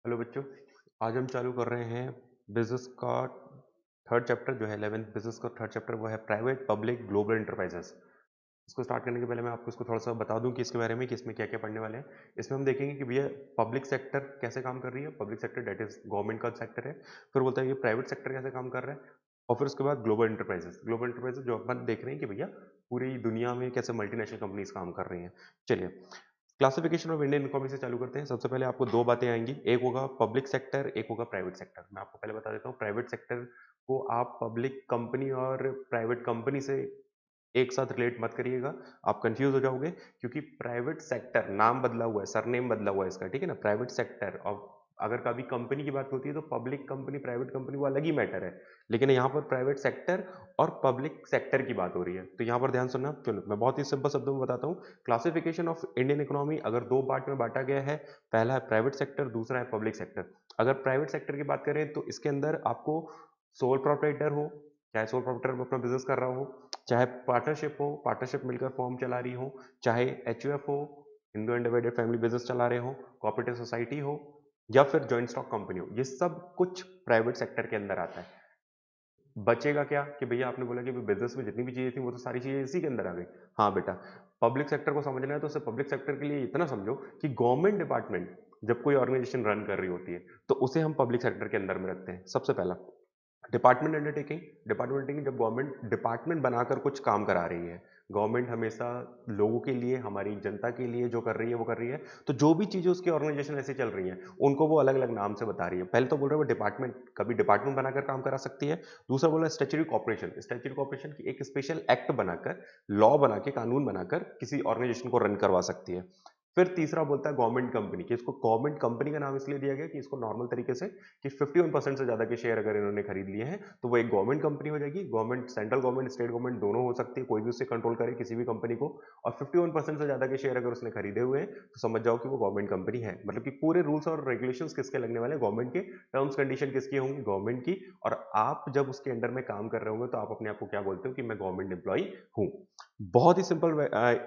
Hello बच्चों। आज हम चालू कर रहे हैं बिजनेस का थर्ड चैप्टर जो है 11th बिजनेस का थर्ड चैप्टर, वो है प्राइवेट पब्लिक ग्लोबल एंटरप्राइजेस। इसको स्टार्ट करने के पहले मैं आपको इसको थोड़ा सा बता दूं कि इसके बारे में कि इसमें क्या क्या पढ़ने वाले हैं। इसमें हम देखेंगे कि भैया पब्लिक सेक्टर कैसे काम कर रही है, public sector that is government का सेक्टर है। फिर बोलता है ये प्राइवेट सेक्टर कैसे काम कर रहा है, और फिर उसके बाद ग्लोबल एंटरप्राइजेस जो अपन देख रहे हैं कि भैया पूरी दुनिया में कैसे मल्टीनेशनल कंपनीज काम कर रही हैं। चलिए क्लासिफिकेशन ऑफ इंडियन इकोनॉमी से चालू करते हैं। सबसे पहले आपको दो बातें आएंगी, एक होगा पब्लिक सेक्टर, एक होगा प्राइवेट सेक्टर। मैं आपको पहले बता देता हूँ, प्राइवेट सेक्टर को आप पब्लिक कंपनी और प्राइवेट कंपनी से एक साथ रिलेट मत करिएगा, आप कंफ्यूज हो जाओगे। क्योंकि प्राइवेट सेक्टर नाम बदला हुआ है, सरनेम बदला हुआ है इसका, ठीक है ना। प्राइवेट सेक्टर, और अगर कभी कंपनी की बात होती है तो पब्लिक कंपनी प्राइवेट कंपनी वो अलग ही मैटर है। लेकिन यहाँ पर प्राइवेट सेक्टर और पब्लिक सेक्टर की बात हो रही है, तो यहाँ पर ध्यान सुनना। चलो मैं बहुत ही सिंपल शब्दों में बताता हूँ। क्लासिफिकेशन ऑफ इंडियन इकोनॉमी अगर दो पार्ट में बांटा गया है, पहला है प्राइवेट सेक्टर, दूसरा है पब्लिक सेक्टर। अगर प्राइवेट सेक्टर की बात करें तो इसके अंदर आपको सोल प्रोप्राइटर हो, चाहे सोल प्रोप्राइटर अपना बिजनेस कर रहा हो, चाहे पार्टनरशिप हो, पार्टनरशिप मिलकर फॉर्म चला रही हो, चाहे एचयूएफ हो, Hindu and divided family business चला रहे हो, कोऑपरेटिव सोसाइटी हो, या फिर जॉइंट स्टॉक कंपनी हो, ये सब कुछ प्राइवेट सेक्टर के अंदर आता है। बचेगा क्या कि भैया आपने बोला कि बिजनेस में जितनी भी चीजें थी वो तो सारी चीजें इसी के अंदर आ गई। हाँ बेटा, पब्लिक सेक्टर को समझना है तो उसे पब्लिक सेक्टर के लिए इतना समझो कि गवर्नमेंट डिपार्टमेंट जब कोई ऑर्गेनाइजेशन रन कर रही होती है तो उसे हम पब्लिक सेक्टर के अंदर में रखते हैं। सबसे पहला डिपार्टमेंट अंडरटेकिंग, डिपार्टमेंट अंडरटेकिंग जब गवर्नमेंट डिपार्टमेंट बनाकर कुछ काम करा रही है। गवर्नमेंट हमेशा लोगों के लिए, हमारी जनता के लिए जो कर रही है वो कर रही है। तो जो भी चीजें उसकी ऑर्गेनाइजेशन ऐसे चल रही हैं उनको वो अलग अलग नाम से बता रही है। पहले तो बोल रहे हैं वो डिपार्टमेंट, कभी डिपार्टमेंट बनाकर काम करा सकती है। दूसरा बोला स्टैट्यूटरी कॉर्पोरेशन, स्टैट्यूटरी कॉर्पोरेशन की एक स्पेशल एक्ट बनाकर, लॉ बना के, कानून बनाकर किसी ऑर्गेनाइजेशन को रन करवा सकती है। फिर तीसरा बोलता है गवर्नमेंट कंपनी, कि इसको गवर्नमेंट कंपनी का नाम इसलिए दिया गया कि इसको नॉर्मल तरीके से कि 51% से ज्यादा के शेयर अगर इन्होंने खरीद लिए हैं तो वो एक गवर्नमेंट कंपनी हो जाएगी। Government, central government, state government दोनों हो सकती है, कोई भी उससे कंट्रोल करे किसी भी कंपनी को। और 51% से ज्यादा के शेयर अगर उसने खरीदे हुए हैं तो समझ जाओ कि वो गवर्नमेंट कंपनी है। मतलब कि पूरे रूल्स और रेगुलेशंस किसके लगने वाले हैं, गवर्नमेंट के। टर्म्स कंडीशन किसकी होंगी, गवर्नमेंट की। और आप जब उसके अंडर में काम कर रहे होंगे तो आप अपने आप को क्या बोलते हो कि मैं गवर्नमेंट एम्प्लॉय हूँ। बहुत ही सिंपल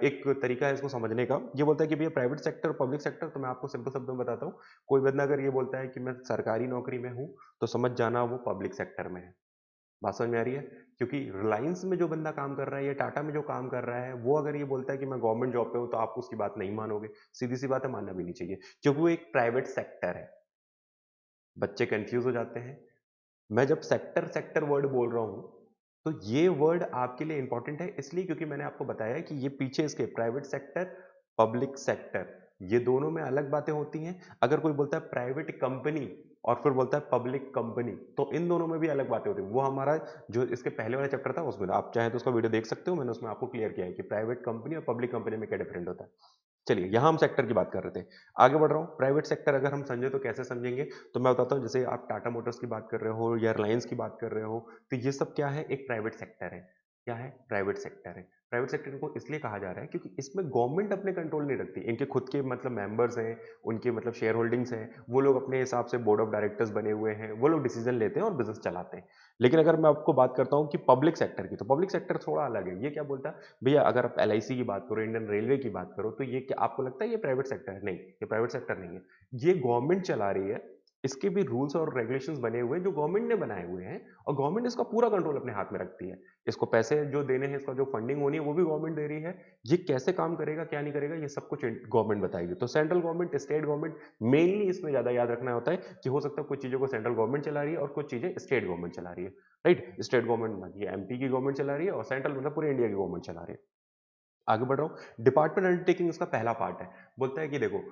एक तरीका है इसको समझने का। ये बोलता है कि भैया प्राइवेट सेक्टर, पब्लिक सेक्टर, तो मैं आपको सिंपल शब्दों में बताता हूँ। कोई बंदा अगर ये बोलता है कि मैं सरकारी नौकरी में हूँ तो समझ जाना वो पब्लिक सेक्टर में है। बात समझ में आ रही है। क्योंकि रिलायंस में जो बंदा काम कर रहा है या टाटा में जो काम कर रहा है वो अगर ये बोलता है कि मैं गवर्नमेंट जॉब पे हूँ तो आप उसकी बात नहीं मानोगे। सीधी सी बात है, मानना भी नहीं चाहिए, क्योंकि वो एक प्राइवेट सेक्टर है। बच्चे कंफ्यूज हो जाते हैं। मैं जब सेक्टर सेक्टर वर्ड बोल रहा हूं तो ये वर्ड आपके लिए इंपॉर्टेंट है इसलिए क्योंकि मैंने आपको बताया कि ये पीछे इसके प्राइवेट सेक्टर, पब्लिक सेक्टर, ये दोनों में अलग बातें होती हैं। अगर कोई बोलता है प्राइवेट कंपनी और फिर बोलता है पब्लिक कंपनी तो इन दोनों में भी अलग बातें होती हैं। वो हमारा जो इसके पहले वाला चैप्टर था उसमें आप चाहे तो उसका वीडियो देख सकते हो, मैंने उसमें आपको क्लियर किया है कि प्राइवेट कंपनी और पब्लिक कंपनी में क्या डिफरेंट होता है। चलिए यहाँ हम सेक्टर की बात कर रहे थे, आगे बढ़ रहा हूँ। प्राइवेट सेक्टर अगर हम समझे तो कैसे समझेंगे, तो मैं बताता हूँ। जैसे आप टाटा मोटर्स की बात कर रहे हो या रिलायंस की बात कर रहे हो तो ये सब क्या है, एक प्राइवेट सेक्टर है। क्या है, प्राइवेट सेक्टर है। प्राइवेट सेक्टर को इसलिए कहा जा रहा है क्योंकि इसमें गवर्नमेंट अपने कंट्रोल नहीं रखती। इनके खुद के मतलब मेंबर्स हैं, उनके मतलब शेयर होल्डिंग्स हैं, वो लोग अपने हिसाब से बोर्ड ऑफ डायरेक्टर्स बने हुए हैं, वो लोग डिसीजन लेते हैं और बिजनेस चलाते हैं। लेकिन अगर मैं आपको बात करता हूँ कि पब्लिक सेक्टर की, तो पब्लिक सेक्टर थोड़ा अलग है। ये क्या बोलता है, भैया अगर आप एलआईसी की बात करो, इंडियन रेलवे की बात करो, तो ये क्या आपको लगता है ये प्राइवेट सेक्टर है? नहीं, ये प्राइवेट सेक्टर नहीं है। ये गवर्नमेंट चला रही है। इसके भी रूल्स और रेगुलेशंस बने हुए हैं जो गवर्नमेंट ने बनाए हुए हैं, और गवर्नमेंट इसका पूरा कंट्रोल अपने हाथ में रखती है। इसको पैसे जो देने हैं, इसका जो फंडिंग होनी है वो भी गवर्नमेंट दे रही है। ये कैसे काम करेगा क्या नहीं करेगा ये सब कुछ गवर्नमेंट बताएगी। तो central government, state government, mainly इसमें ज्यादा याद रखना होता है कि हो सकता है कुछ चीजों को सेंट्रल गवर्नमेंट चला रही है और कुछ चीजें स्टेट गवर्नमेंट चला रही है। राइट, स्टेट गवर्नमेंट ये एमपी की गवर्नमेंट चला रही है और सेंट्रल मतलब पूरे इंडिया की गवर्नमेंट चला रही है। आगे बढ़ रहा हूं। डिपार्टमेंट अंडरटेकिंग इसका पहला पार्ट है। बोलता है कि देखो,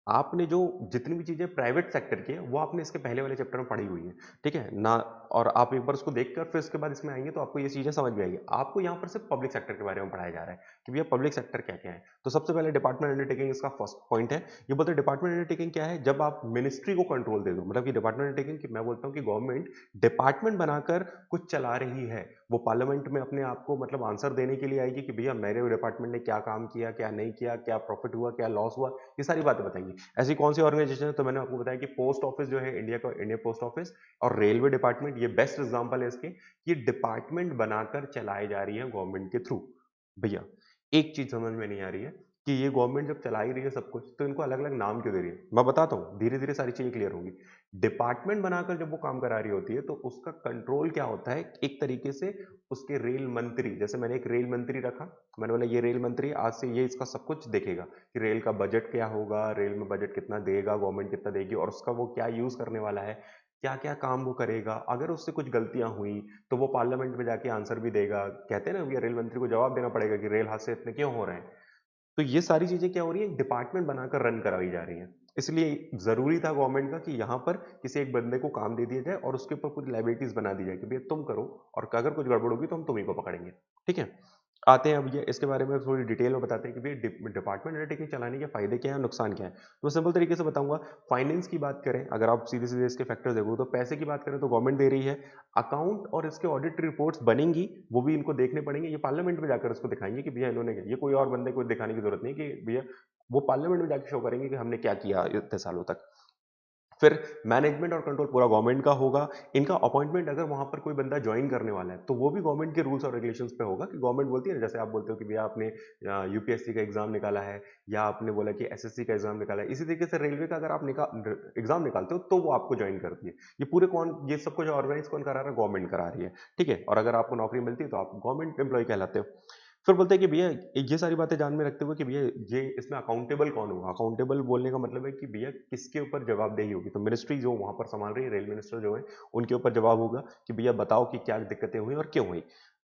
आपने जो जितनी भी चीजें प्राइवेट सेक्टर की है वो आपने इसके पहले वाले चैप्टर में पढ़ी हुई है, ठीक है ना। और आप एक बार उसको देखकर फिर इसके बाद इसमें आएंगे तो आपको ये चीजें समझ में आएगी। आपको यहाँ पर सिर्फ पब्लिक सेक्टर के बारे में पढ़ाया जा रहा है कि भैया पब्लिक सेक्टर क्या क्या है। तो सबसे पहले डिपार्टमेंट अंडरटेकिंग इसका फर्स्ट पॉइंट है। ये बोलते हैं डिपार्टमेंट अंडरटेकिंग क्या है, जब आप मिनिस्ट्री को कंट्रोल दे दो। मतलब कि डिपार्टमेंट अंडरटेकिंग कि मैं बोलता हूँ कि गवर्नमेंट डिपार्टमेंट बनाकर कुछ चला रही है। वो पार्लियामेंट में अपने आप को मतलब आंसर देने के लिए आएगी कि भैया मेरे डिपार्टमेंट ने क्या काम किया, क्या नहीं किया, क्या प्रॉफिट हुआ, क्या लॉस हुआ, ये सारी बातें बताएंगी। ऐसी कौन सी ऑर्गेनाइजेशन है, तो मैंने आपको बताया कि पोस्ट ऑफिस जो है इंडिया का, इंडिया पोस्ट ऑफिस और रेलवे डिपार्टमेंट, ये बेस्ट एग्जांपल है इसके। ये डिपार्टमेंट बनाकर चलाई जा रही है गवर्नमेंट के थ्रू। भैया एक चीज समझ में नहीं आ रही है कि ये गवर्नमेंट जब चला ही रही है सब कुछ, तो इनको अलग-अलग नाम क्यों दे रही है? मैं बताता हूँ, धीरे-धीरे सारी चीज़ें क्लियर होंगी। डिपार्टमेंट बनाकर जब वो काम करा रही होती है, तो उसका कंट्रोल क्या होता है? एक तरीके से उसके रेल मंत्री, जैसे मैंने एक रेल मंत्री रखा, मैंने बोला ये रेल मंत्री आज से ये इसका सब कुछ देखेगा कि रेल का बजट क्या होगा, रेल में बजट कितना देगा, गवर्नमेंट कितना देगी और उसका वो क्या यूज़ करने वाला है, क्या-क्या काम वो करेगा। अगर उससे कुछ गलतियाँ हुई, तो वो पार्लियामेंट में जाके आंसर भी देगा। कहते हैं ना, ये रेल मंत्री को जवाब देना पड़ेगा कि रेल हादसे इतने क्यों हो रहे हैं। तो ये सारी चीज़ें क्या हो रही है, एक डिपार्टमेंट बनाकर रन कराई जा रही हैं। इसलिए ज़रूरी था गवर्नमेंट का कि यहाँ पर किसी एक बंदे को काम दे दिया जाए और उसके ऊपर पूरी लायबिलिटीज़ बना दी जाए कि भैया तुम करो और अगर कुछ गड़बड़ होगी तो हम तुम्हीं को पकड़ेंगे। ठीक है? आते हैं अब ये इसके बारे में थोड़ी डिटेल में बताते हैं कि भई डिपार्टमेंट अंडरटेकिंग चलाने के फ़ायदे क्या हैं, नुकसान क्या है? तो सिंपल तरीके से बताऊँगा, फाइनेंस की बात करें, अगर आप सीधे-सीधे इसके फैक्टर देखो तो पैसे की बात करें तो गवर्नमेंट दे रही है। अकाउंट और इसके ऑडिट रिपोर्ट्स बनेंगी, वो भी इनको देखने पड़ेंगे। ये पार्लियामेंट में जाकर इसको दिखाएँगे कि भैया इन्होंने ये कोई और बंदे को दिखाने की ज़रूरत नहीं है कि भैया, वो पार्लियामेंट में जाके शो करेंगे कि हमने क्या किया इतने सालों तक। फिर मैनेजमेंट और कंट्रोल पूरा गवर्नमेंट का होगा। इनका अपॉइंटमेंट अगर वहाँ पर कोई बंदा जॉइन करने वाला है, तो वो भी गवर्नमेंट के रूल्स और रेगुलेशंस पे होगा कि गवर्नमेंट बोलती है ना, जैसे आप बोलते हो कि भैया आपने यूपीएससी का एग्जाम निकाला है या आपने बोला कि एसएससी का एग्जाम निकाला है, इसी तरीके से रेलवे का अगर आप एग्जाम निकालते हो तो वो आपको ज्वाइन करती है। ये पूरे कौन, ये सब कुछ ऑर्गेनाइज कौन करा रहा है? गवर्नमेंट करा रही है। ठीक है? और अगर आपको नौकरी मिलती है तो आप गवर्नमेंट एम्प्लॉय कहलाते हो। फिर बोलते हैं कि भैया, ये सारी बातें ध्यान में रखते हुए कि भैया ये इसमें अकाउंटेबल कौन होगा? अकाउंटेबल बोलने का मतलब है कि भैया किसके ऊपर जवाबदेही होगी? तो मिनिस्ट्री जो वहाँ पर संभाल रही है, रेल मिनिस्टर जो है, उनके ऊपर जवाब होगा कि भैया बताओ कि क्या दिक्कतें हुई और क्यों हुई?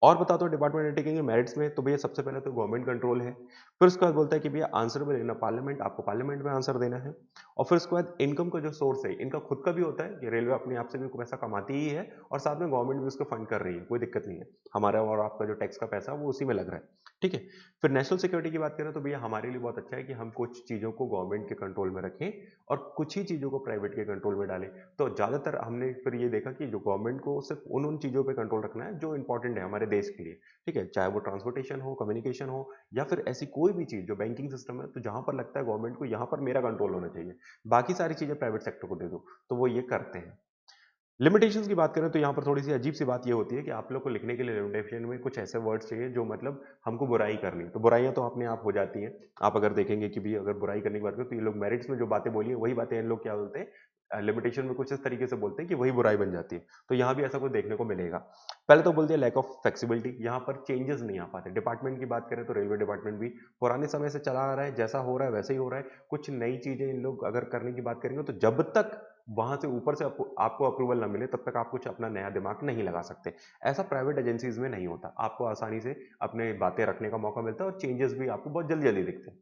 और बताता हूँ डिपार्टमेंट अंडरटेकिंग के मेरिट्स में, तो भैया सबसे पहले तो गवर्नमेंट कंट्रोल है। फिर उसके बाद बोलता है कि भैया आंसरेबल इन अ पार्लियामेंट, आपको पार्लियामेंट में आंसर देना है। और फिर उसके बाद इनकम का जो सोर्स है, इनका खुद का भी होता है कि रेलवे अपने आप से भी पैसा कमाती ही है और साथ में गवर्नमेंट भी उसको फंड कर रही है, कोई दिक्कत नहीं है। हमारा और आपका जो टैक्स का पैसा है वो उसी में लग रहा है। ठीक है? फिर नेशनल सिक्योरिटी की बात करें तो भैया हमारे लिए बहुत अच्छा है कि हम कुछ चीज़ों को गवर्नमेंट के कंट्रोल में रखें और कुछ ही चीज़ों को प्राइवेट के कंट्रोल में डालें। तो ज़्यादातर हमने फिर ये देखा कि जो गवर्नमेंट को सिर्फ उन चीज़ों पे कंट्रोल रखना है जो इंपॉर्टेंट है हमारे देश के लिए। ठीक है? चाहे वो ट्रांसपोर्टेशन हो, कम्युनिकेशन हो या फिर ऐसी कोई भी चीज़ जो बैंकिंग सिस्टम है, तो जहाँ पर लगता है गवर्नमेंट को यहाँ पर मेरा कंट्रोल होना चाहिए। बाकी सारी चीज़ें प्राइवेट सेक्टर को दे दो, तो वो ये करते हैं। लिमिटेशंस की बात करें तो यहाँ पर थोड़ी-सी अजीब-सी बात ये होती है कि आप लोग को लिखने के लिए लिमिटेशन में कुछ ऐसे वर्ड्स चाहिए जो मतलब हमको बुराई करनी है। तो बुराइयाँ तो अपने आप हो जाती हैं। आप अगर देखेंगे कि भई अगर बुराई करने की बात करें तो ये लोग मेरिट्स में जो बातें बोली है वही बातें इन लोग क्या बोलते हैं, लिमिटेशन में कुछ इस तरीके से बोलते हैं कि वही बुराई बन जाती है। तो यहाँ भी ऐसा कुछ देखने को मिलेगा। पहले तो बोल दिया लैक ऑफ फ्लेक्सिबिलिटी, यहाँ पर चेंजेस नहीं आ पाते। डिपार्टमेंट की बात करें तो रेलवे डिपार्टमेंट भी पुराने समय से चला आ रहा है, जैसा हो रहा है वैसे ही हो रहा है। कुछ नई चीज़ें इन लोग अगर करने की बात करेंगे तो जब तक वहाँ से ऊपर से आपको अप्रूवल ना मिले तब तक आप कुछ अपना नया दिमाग नहीं लगा सकते। ऐसा प्राइवेट एजेंसीज़ में नहीं होता। आपको आसानी से अपने बातें रखने का मौका मिलता है और चेंजेस भी आपको बहुत जल्दी-जल्दी दिखते हैं।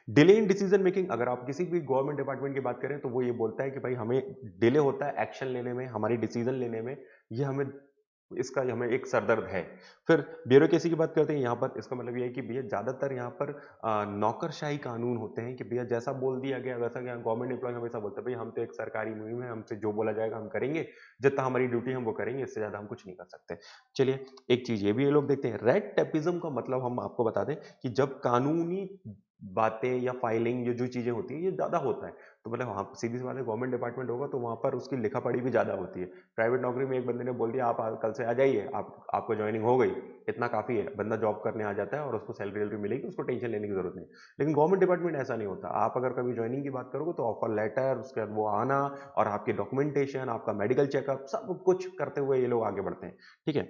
डिले इन डिसीजन मेकिंग, अगर आप किसी भी गवर्नमेंट डिपार्टमेंट की बात करें तो वो ये बोलता है कि भाई हमें डिले होता है एक्शन लेने में, हमारी डिसीजन लेने में, ये हमें इसका हमें एक सरदर्द है। फिर ब्यूरोक्रेसी की बात करते हैं यहाँ पर, इसका मतलब ये है कि भैया ज़्यादातर यहाँ पर नौकरशाही कानून होते हैं कि भैया जैसा बोल दिया गया वैसा गया। गवर्नमेंट एम्प्लॉय हमेशा बोलते हैं भाई हम तो एक सरकारी मुहिम है, हमसे जो बोला जाएगा हम करेंगे, जितना हमारी ड्यूटी हम वो करेंगे, इससे ज़्यादा हम कुछ नहीं कर सकते। चलिए, एक चीज़ ये भी ये लोग देखते हैं, रेड टेपिज्म का मतलब हम आपको बता दें कि जब कानूनी बातें या फाइलिंग ये जो चीज़ें होती हैं ये ज़्यादा होता है। तो मतलब वहाँ सीधी सी बात है, गवर्नमेंट डिपार्टमेंट होगा तो वहाँ पर उसकी लिखा-पढ़ी भी ज़्यादा होती है। प्राइवेट नौकरी में एक बंदे ने बोल दिया आप कल से आ जाइए, आप आपको जॉइनिंग हो गई, इतना काफ़ी है। बंदा जॉब करने आ जाता है और उसको सैलरी-वैलरी मिलेगी, उसको टेंशन लेने की ज़रूरत नहीं। लेकिन गवर्नमेंट डिपार्टमेंट ऐसा नहीं होता। आप अगर कभी जॉइनिंग की बात करोगे तो ऑफर लेटर, उसके बाद वो आना और आपकी डॉक्यूमेंटेशन, आपका मेडिकल चेकअप, सब कुछ करते हुए ये लोग आगे बढ़ते हैं। ठीक है?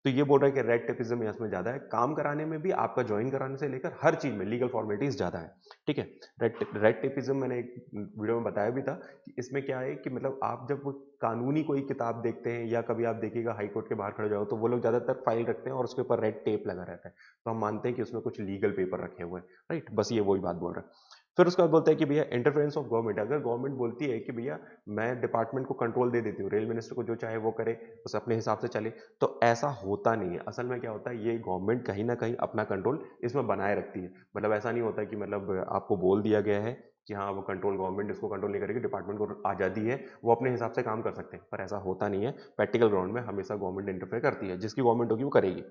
तो ये बोल रहा है कि रेड टेपिज्म इसमें ज़्यादा है। काम कराने में भी आपका जॉइन कराने से लेकर हर चीज़ में लीगल फॉर्मेलिटीज़ ज़्यादा है। ठीक है? रेड टेपिज्म मैंने एक वीडियो में बताया भी था कि इसमें क्या है कि मतलब आप जब कानूनी कोई किताब देखते हैं या कभी आप देखिएगा हाई कोर्ट के बाहर खड़े जाओ तो वो लोग ज़्यादातर फाइल रखते हैं और उसके ऊपर रेड टेप लगा रहता है। तो हम मानते हैं कि उसमें कुछ लीगल पेपर रखे हुए हैं, राइट? बस ये वही बात बोल रहा है। फिर उसके बाद बोलता है कि भैया इंटरफेरेंस ऑफ गवर्नमेंट, अगर गवर्नमेंट बोलती है कि भैया मैं डिपार्टमेंट को कंट्रोल दे देती हूँ, रेल मिनिस्टर को जो चाहे वो करे, बस अपने हिसाब से चले, तो ऐसा होता नहीं है। असल में क्या होता है, ये गवर्नमेंट कहीं न कहीं अपना कंट्रोल इसमें बनाए रखती है। मतलब ऐसा नहीं होता कि मतलब आपको बोल दिया गया है कि हाँ, वो कंट्रोल गवर्नमेंट इसको कंट्रोल नहीं करेगी, डिपार्टमेंट को आज़ादी है, वो अपने हिसाब से काम कर सकते हैं। पर ऐसा होता नहीं है। प्रैक्टिकल ग्राउंड में हमेशा गवर्नमेंट इंटरफेयर करती है, जिसकी गवर्नमेंट होगी वो करेगी।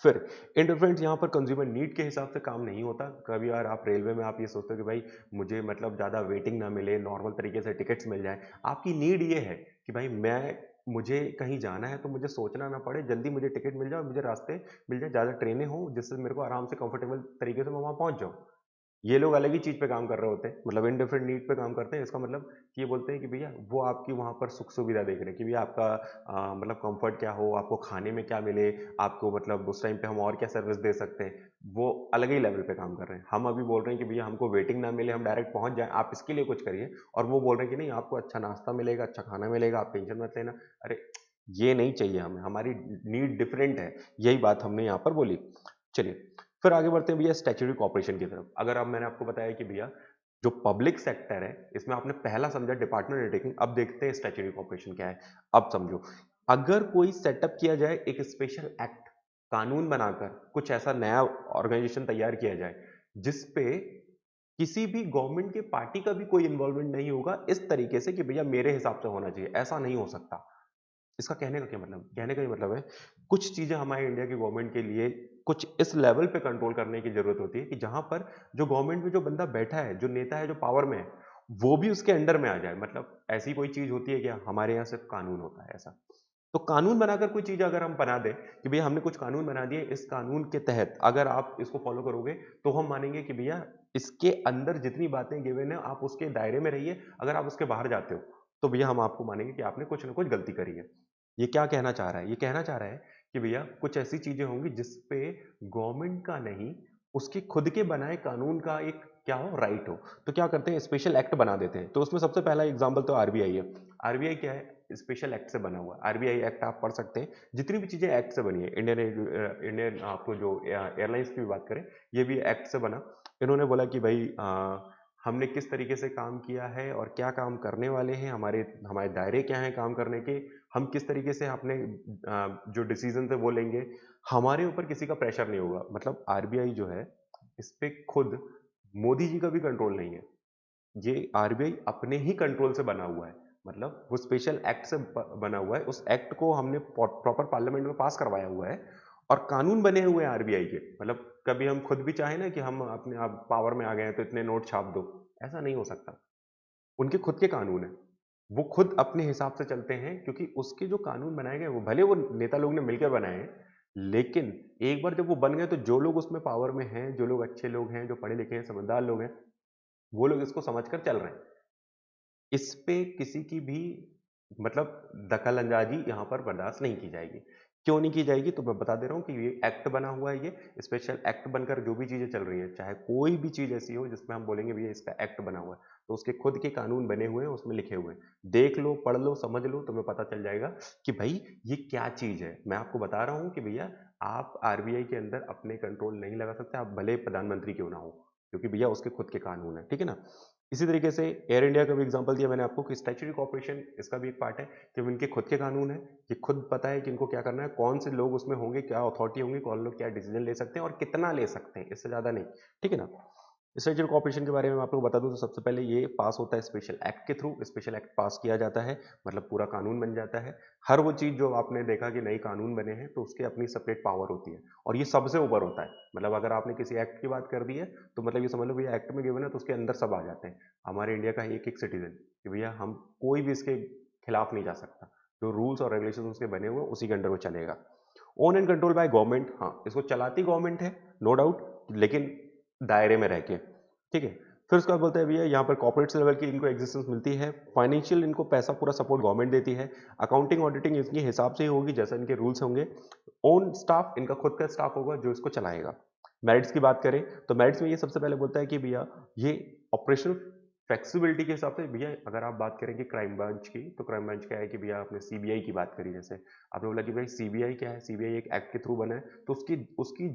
फिर इंटरफेरेंस यहाँ पर कंज्यूमर नीड के हिसाब से काम नहीं होता। कभी यार आप रेलवे में आप ये सोचते हो कि भाई मुझे मतलब ज़्यादा वेटिंग ना मिले, नॉर्मल तरीके से टिकट्स मिल जाएँ। आपकी नीड ये है कि भाई मैं मुझे कहीं जाना है तो मुझे सोचना ना पड़े, जल्दी मुझे टिकट मिल जाए और मुझे रास्ते मिल जाए, ज़्यादा ट्रेनें हों जिससे मेरे को आराम से कंफर्टेबल तरीके से मैं वहाँ पहुँच जाऊँ। ये लोग अलग ही चीज़ पे काम कर रहे होते हैं, मतलब इन डिफरेंट नीड पे काम करते हैं। इसका मतलब कि ये बोलते हैं कि भैया वो आपकी वहाँ पर सुख सुविधा देख रहे हैं कि भैया आपका मतलब कंफर्ट क्या हो, आपको खाने में क्या मिले, आपको मतलब उस टाइम पे हम और क्या सर्विस दे सकते हैं। वो अलग ही लेवल पे काम कर रहे हैं। हम अभी बोल रहे हैं कि भैया हमको वेटिंग ना मिले, हम डायरेक्ट पहुंच जाएं, आप इसके लिए कुछ करिए। और वो बोल रहे हैं कि नहीं, आपको अच्छा नाश्ता मिलेगा, अच्छा खाना मिलेगा, आप टेंशन मत लेना। अरे ये नहीं चाहिए हमें, हमारी नीड डिफरेंट है। यही बात हमने यहाँ पर बोली। चलिए फिर आगे बढ़ते हैं भैया स्टैट्यूटरी कॉर्पोरेशन की तरफ। अगर अब मैंने आपको बताया कि भैया जो पब्लिक सेक्टर है इसमें आपने पहला समझा डिपार्टमेंट अंडरटेकिंग, अब देखते हैं स्टैट्यूटरी कॉर्पोरेशन क्या है। अब समझो, अगर कोई सेटअप किया जाए, एक स्पेशल एक्ट, कानून बनाकर कुछ ऐसा नया ऑर्गेनाइजेशन तैयार किया जाए जिसपे किसी भी गवर्नमेंट के पार्टी का भी कोई इन्वॉल्वमेंट नहीं होगा, इस तरीके से कि भैया मेरे हिसाब से होना चाहिए, ऐसा नहीं हो सकता। इसका कहने का क्या मतलब, कहने का ये मतलब है कुछ चीजें हमारे इंडिया की गवर्नमेंट के लिए कुछ इस लेवल पे कंट्रोल करने की जरूरत होती है कि जहां पर जो गवर्नमेंट में जो बंदा बैठा है, जो नेता है, जो पावर में है, वो भी उसके अंडर में आ जाए। मतलब ऐसी कोई चीज होती है क्या? हमारे यहाँ सिर्फ कानून होता है ऐसा। तो कानून बनाकर कोई चीज अगर हम बना दें कि भैया हमने कुछ कानून बना दिए, इस कानून के तहत अगर आप इसको फॉलो करोगे तो हम मानेंगे कि भैया इसके अंदर जितनी बातें गिवन है आप उसके दायरे में रहिए, अगर आप उसके बाहर जाते हो तो भैया हम आपको मानेंगे कि आपने कुछ ना कुछ गलती करी है। ये क्या कहना चाह रहा है? ये कहना चाह रहा है कि भैया कुछ ऐसी चीजें होंगी जिस पे गवर्नमेंट का नहीं, उसके खुद के बनाए कानून का एक क्या हो, राइट हो। तो क्या करते हैं, स्पेशल एक्ट बना देते हैं। तो उसमें सबसे पहला एग्जांपल तो आरबीआई है। आरबीआई क्या है? स्पेशल एक्ट से बना हुआ। आरबीआई एक्ट आप पढ़ सकते हैं, जितनी भी चीजें एक्ट से बनी है। इंडियन आपको जो एयरलाइंस की भी बात करें, ये भी एक्ट से बना। इन्होंने बोला कि भाई हमने किस तरीके से काम किया है और क्या काम करने वाले हैं, हमारे हमारे दायरे क्या हैं काम करने के, हम किस तरीके से अपने जो डिसीजन है वो लेंगे, हमारे ऊपर किसी का प्रेशर नहीं होगा। मतलब आरबीआई जो है, इस पे खुद मोदी जी का भी कंट्रोल नहीं है। ये आरबीआई अपने ही कंट्रोल से बना हुआ है। मतलब वो स्पेशल एक्ट से बना हुआ है। उस एक्ट को हमने प्रॉपर पार्लियामेंट में पास करवाया हुआ है और कानून बने हुए हैं आरबीआई के। मतलब कभी हम खुद भी चाहें ना कि हम अपने आप पावर में आ गए हैं तो इतने नोट छाप दो, ऐसा नहीं हो सकता। उनके खुद के कानून है, वो खुद अपने हिसाब से चलते हैं, क्योंकि उसके जो कानून बनाए गए वो भले वो नेता लोग ने मिलकर बनाए हैं, लेकिन एक बार जब वो बन गए तो जो लोग उसमें पावर में हैं, जो लोग अच्छे लोग हैं, जो पढ़े लिखे हैं, समझदार लोग हैं, वो लोग इसको समझकर चल रहे हैं। इस पे किसी की भी मतलब दखल अंदाजी यहाँ पर बर्दाश्त नहीं की जाएगी। क्यों नहीं की जाएगी? तो मैं बता दे रहा हूँ कि ये एक्ट बना हुआ है, ये स्पेशल एक्ट बनकर जो भी चीजें चल रही है, चाहे कोई भी चीज ऐसी हो जिसमें हम बोलेंगे भैया इसका एक्ट बना हुआ है, तो उसके खुद के कानून बने हुए हैं, उसमें लिखे हुए हैं। देख लो, पढ़ लो, समझ लो, तुम्हें पता चल जाएगा कि भाई ये क्या चीज है। मैं आपको बता रहा हूँ कि भैया आप आरबीआई के अंदर अपने कंट्रोल नहीं लगा सकते, आप भले प्रधानमंत्री क्यों ना हो, क्योंकि भैया उसके खुद के कानून है। ठीक है ना? इसी तरीके से एयर इंडिया का भी एग्जांपल दिया मैंने आपको कि स्टैट्यूटरी कॉर्पोरेशन इसका भी एक पार्ट है कि इनके खुद के कानून है, ये खुद पता है कि इनको क्या करना है, कौन से लोग उसमें होंगे, क्या अथॉरिटी होंगी, कौन लोग क्या डिसीजन ले सकते हैं और कितना ले सकते हैं, इससे ज्यादा नहीं। ठीक है ना? स्ट्रेटेजिक कॉर्पोरेशन के बारे में मैं आप लोग बता दूं तो सबसे पहले ये पास होता है स्पेशल एक्ट के थ्रू। स्पेशल एक्ट पास किया जाता है मतलब पूरा कानून बन जाता है। हर वो चीज जो आपने देखा कि नई कानून बने हैं तो उसकी अपनी सेपरेट पावर होती है और ये सबसे ऊपर होता है। मतलब अगर आपने किसी एक्ट की बात कर दी है तो मतलब ये समझ लो भैया एक्ट में गिवन है तो उसके अंदर सब आ जाते हैं। हमारे इंडिया का एक एक सिटीजन कि भैया हम कोई भी इसके खिलाफ नहीं जा सकता। जो रूल्स और रेगुलेशन उसके बने हुए उसी के अंडर वो चलेगा। Own and control by government, हाँ इसको चलाती गवर्नमेंट है, नो डाउट, लेकिन दायरे में रह के। ठीक है? फिर उसके बाद बोलते हैं भैया यहाँ पर कॉर्पोरेट लेवल की इनको एग्जिस्टेंस मिलती है, फाइनेंशियल इनको पैसा पूरा सपोर्ट गवर्नमेंट देती है, अकाउंटिंग ऑडिटिंग इनके हिसाब से ही होगी जैसा इनके रूल्स होंगे, ओन स्टाफ इनका खुद का स्टाफ होगा जो इसको चलाएगा। मेरिट्स की बात करें तो मेरिट्स में ये सबसे पहले बोलता है कि भैया ये ऑपरेशनल फ्लेक्सिबिलिटी के हिसाब से, भैया अगर आप बात करेंगे क्राइम ब्रांच की तो क्राइम ब्रांच क्या है कि भैया आपने सीबीआई की बात करी, जैसे आपने बोला कि भाई सीबीआई क्या है, सीबीआई एक एक्ट के थ्रू बना है तो उसकी उसकी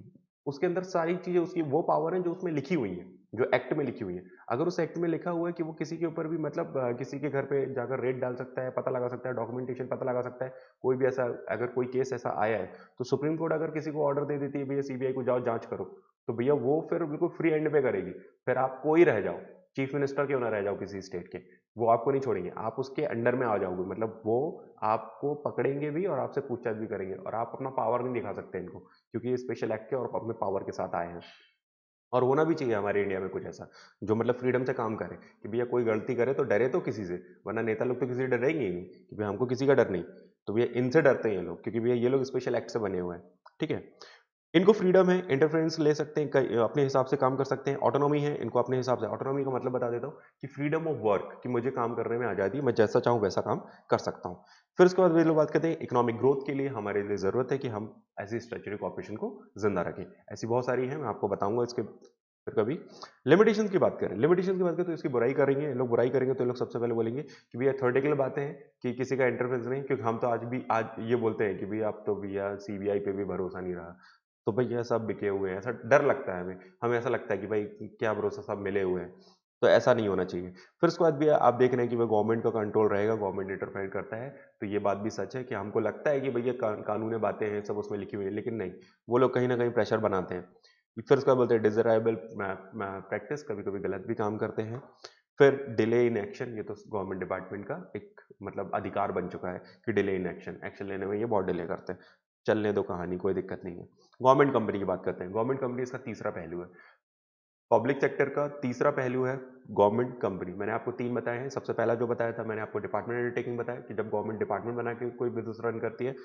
उसके अंदर सारी चीजें, उसकी वो पावर है जो उसमें लिखी हुई है, जो एक्ट में लिखी हुई है। अगर उस एक्ट में लिखा हुआ है कि वो किसी के ऊपर भी मतलब किसी के घर पे जाकर रेड डाल सकता है, पता लगा सकता है, डॉक्यूमेंटेशन पता लगा सकता है, कोई भी ऐसा अगर कोई केस ऐसा आया है तो सुप्रीम कोर्ट अगर किसी को ऑर्डर दे देती है भैया सीबीआई को जाओ जांच करो, तो भैया वो फिर बिल्कुल फ्री एंड पे करेगी। फिर आप कोई रह जाओ, चीफ मिनिस्टर क्यों ना रह जाओ किसी स्टेट के, वो आपको नहीं छोड़ेंगे, आप उसके अंडर में आ जाओगे। मतलब वो आपको पकड़ेंगे भी और आपसे पूछताछ भी करेंगे और आप अपना पावर नहीं दिखा सकते इनको, क्योंकि ये स्पेशल एक्ट के और अपने पावर के साथ आए हैं। और होना भी चाहिए हमारे इंडिया में कुछ ऐसा जो मतलब फ्रीडम से काम करे कि भैया कोई गलती करे तो डरे तो किसी से, वरना नेता लोग तो किसी से डरेंगे ही नहीं कि भैया हमको किसी का डर नहीं। तो भैया इनसे डरते हैं ये लोग, क्योंकि भैया ये लोग स्पेशल एक्ट से बने हुए हैं। ठीक है, इनको फ्रीडम है, इंटरफेरेंस ले सकते हैं, अपने हिसाब से काम कर सकते हैं, ऑटोनॉमी है इनको अपने हिसाब से। ऑटोनॉमी का मतलब बता देता हूँ कि फ्रीडम ऑफ वर्क, कि मुझे काम करने में आज़ादी है, मैं जैसा चाहूँ वैसा काम कर सकता हूँ। फिर उसके बाद वे लोग बात करते हैं इकोनॉमिक ग्रोथ के लिए हमारे लिए ज़रूरत है कि हम ऐसी स्ट्रेचरी कॉर्पोरेशन को जिंदा रखें। ऐसी बहुत सारी है, मैं आपको बताऊंगा इसके फिर कभी। लिमिटेशन की बात करें, लिमिटेशन की बात करें तो इसकी बुराई करेंगे ये लोग, बुराई करेंगे तो ये लोग सबसे पहले बोलेंगे कि भैया थ्योरेटिकल बातें हैं कि किसी का इंटरफेरेंस नहीं, क्योंकि हम तो आज ये बोलते हैं कि भैया अब तो भैया सीबीआई पे भी भरोसा नहीं रहा, तो भैया सब बिके हुए हैं, ऐसा डर लगता है हमें। हमें ऐसा लगता है कि भाई क्या भरोसा, सब मिले हुए हैं। तो ऐसा नहीं होना चाहिए। फिर उसके बाद भी आप देख रहे हैं कि वह गवर्नमेंट का कंट्रोल रहेगा, गवर्नमेंट इंटरफेयर करता है। तो ये बात भी सच है कि हमको लगता है कि भैया कानूनी बातें हैं सब उसमें लिखी हुई है, लेकिन नहीं, वो लोग कहीं ना कहीं प्रेशर बनाते हैं। फिर उसका बोलते हैं डिजराइबल प्रैक्टिस, कभी कभी गलत भी काम करते हैं। फिर डिले इन एक्शन, ये तो गवर्नमेंट डिपार्टमेंट का एक मतलब अधिकार बन चुका है कि डिले इन एक्शन, एक्शन लेने में ये बहुत डिले करते हैं। चलने दो कहानी, कोई दिक्कत नहीं है। गवर्नमेंट कंपनी की बात करते हैं, गवर्नमेंट कंपनी इसका तीसरा पहलू है। पब्लिक सेक्टर का तीसरा पहलू है गवर्नमेंट कंपनी। मैंने आपको तीन बताए हैं। सबसे पहला जो बताया था मैंने आपको, डिपार्टमेंट अंडरटेकिंग बताया कि जब गवर्नमेंट डिपार्टमेंट बना के कोई बिजनेस रन करती है,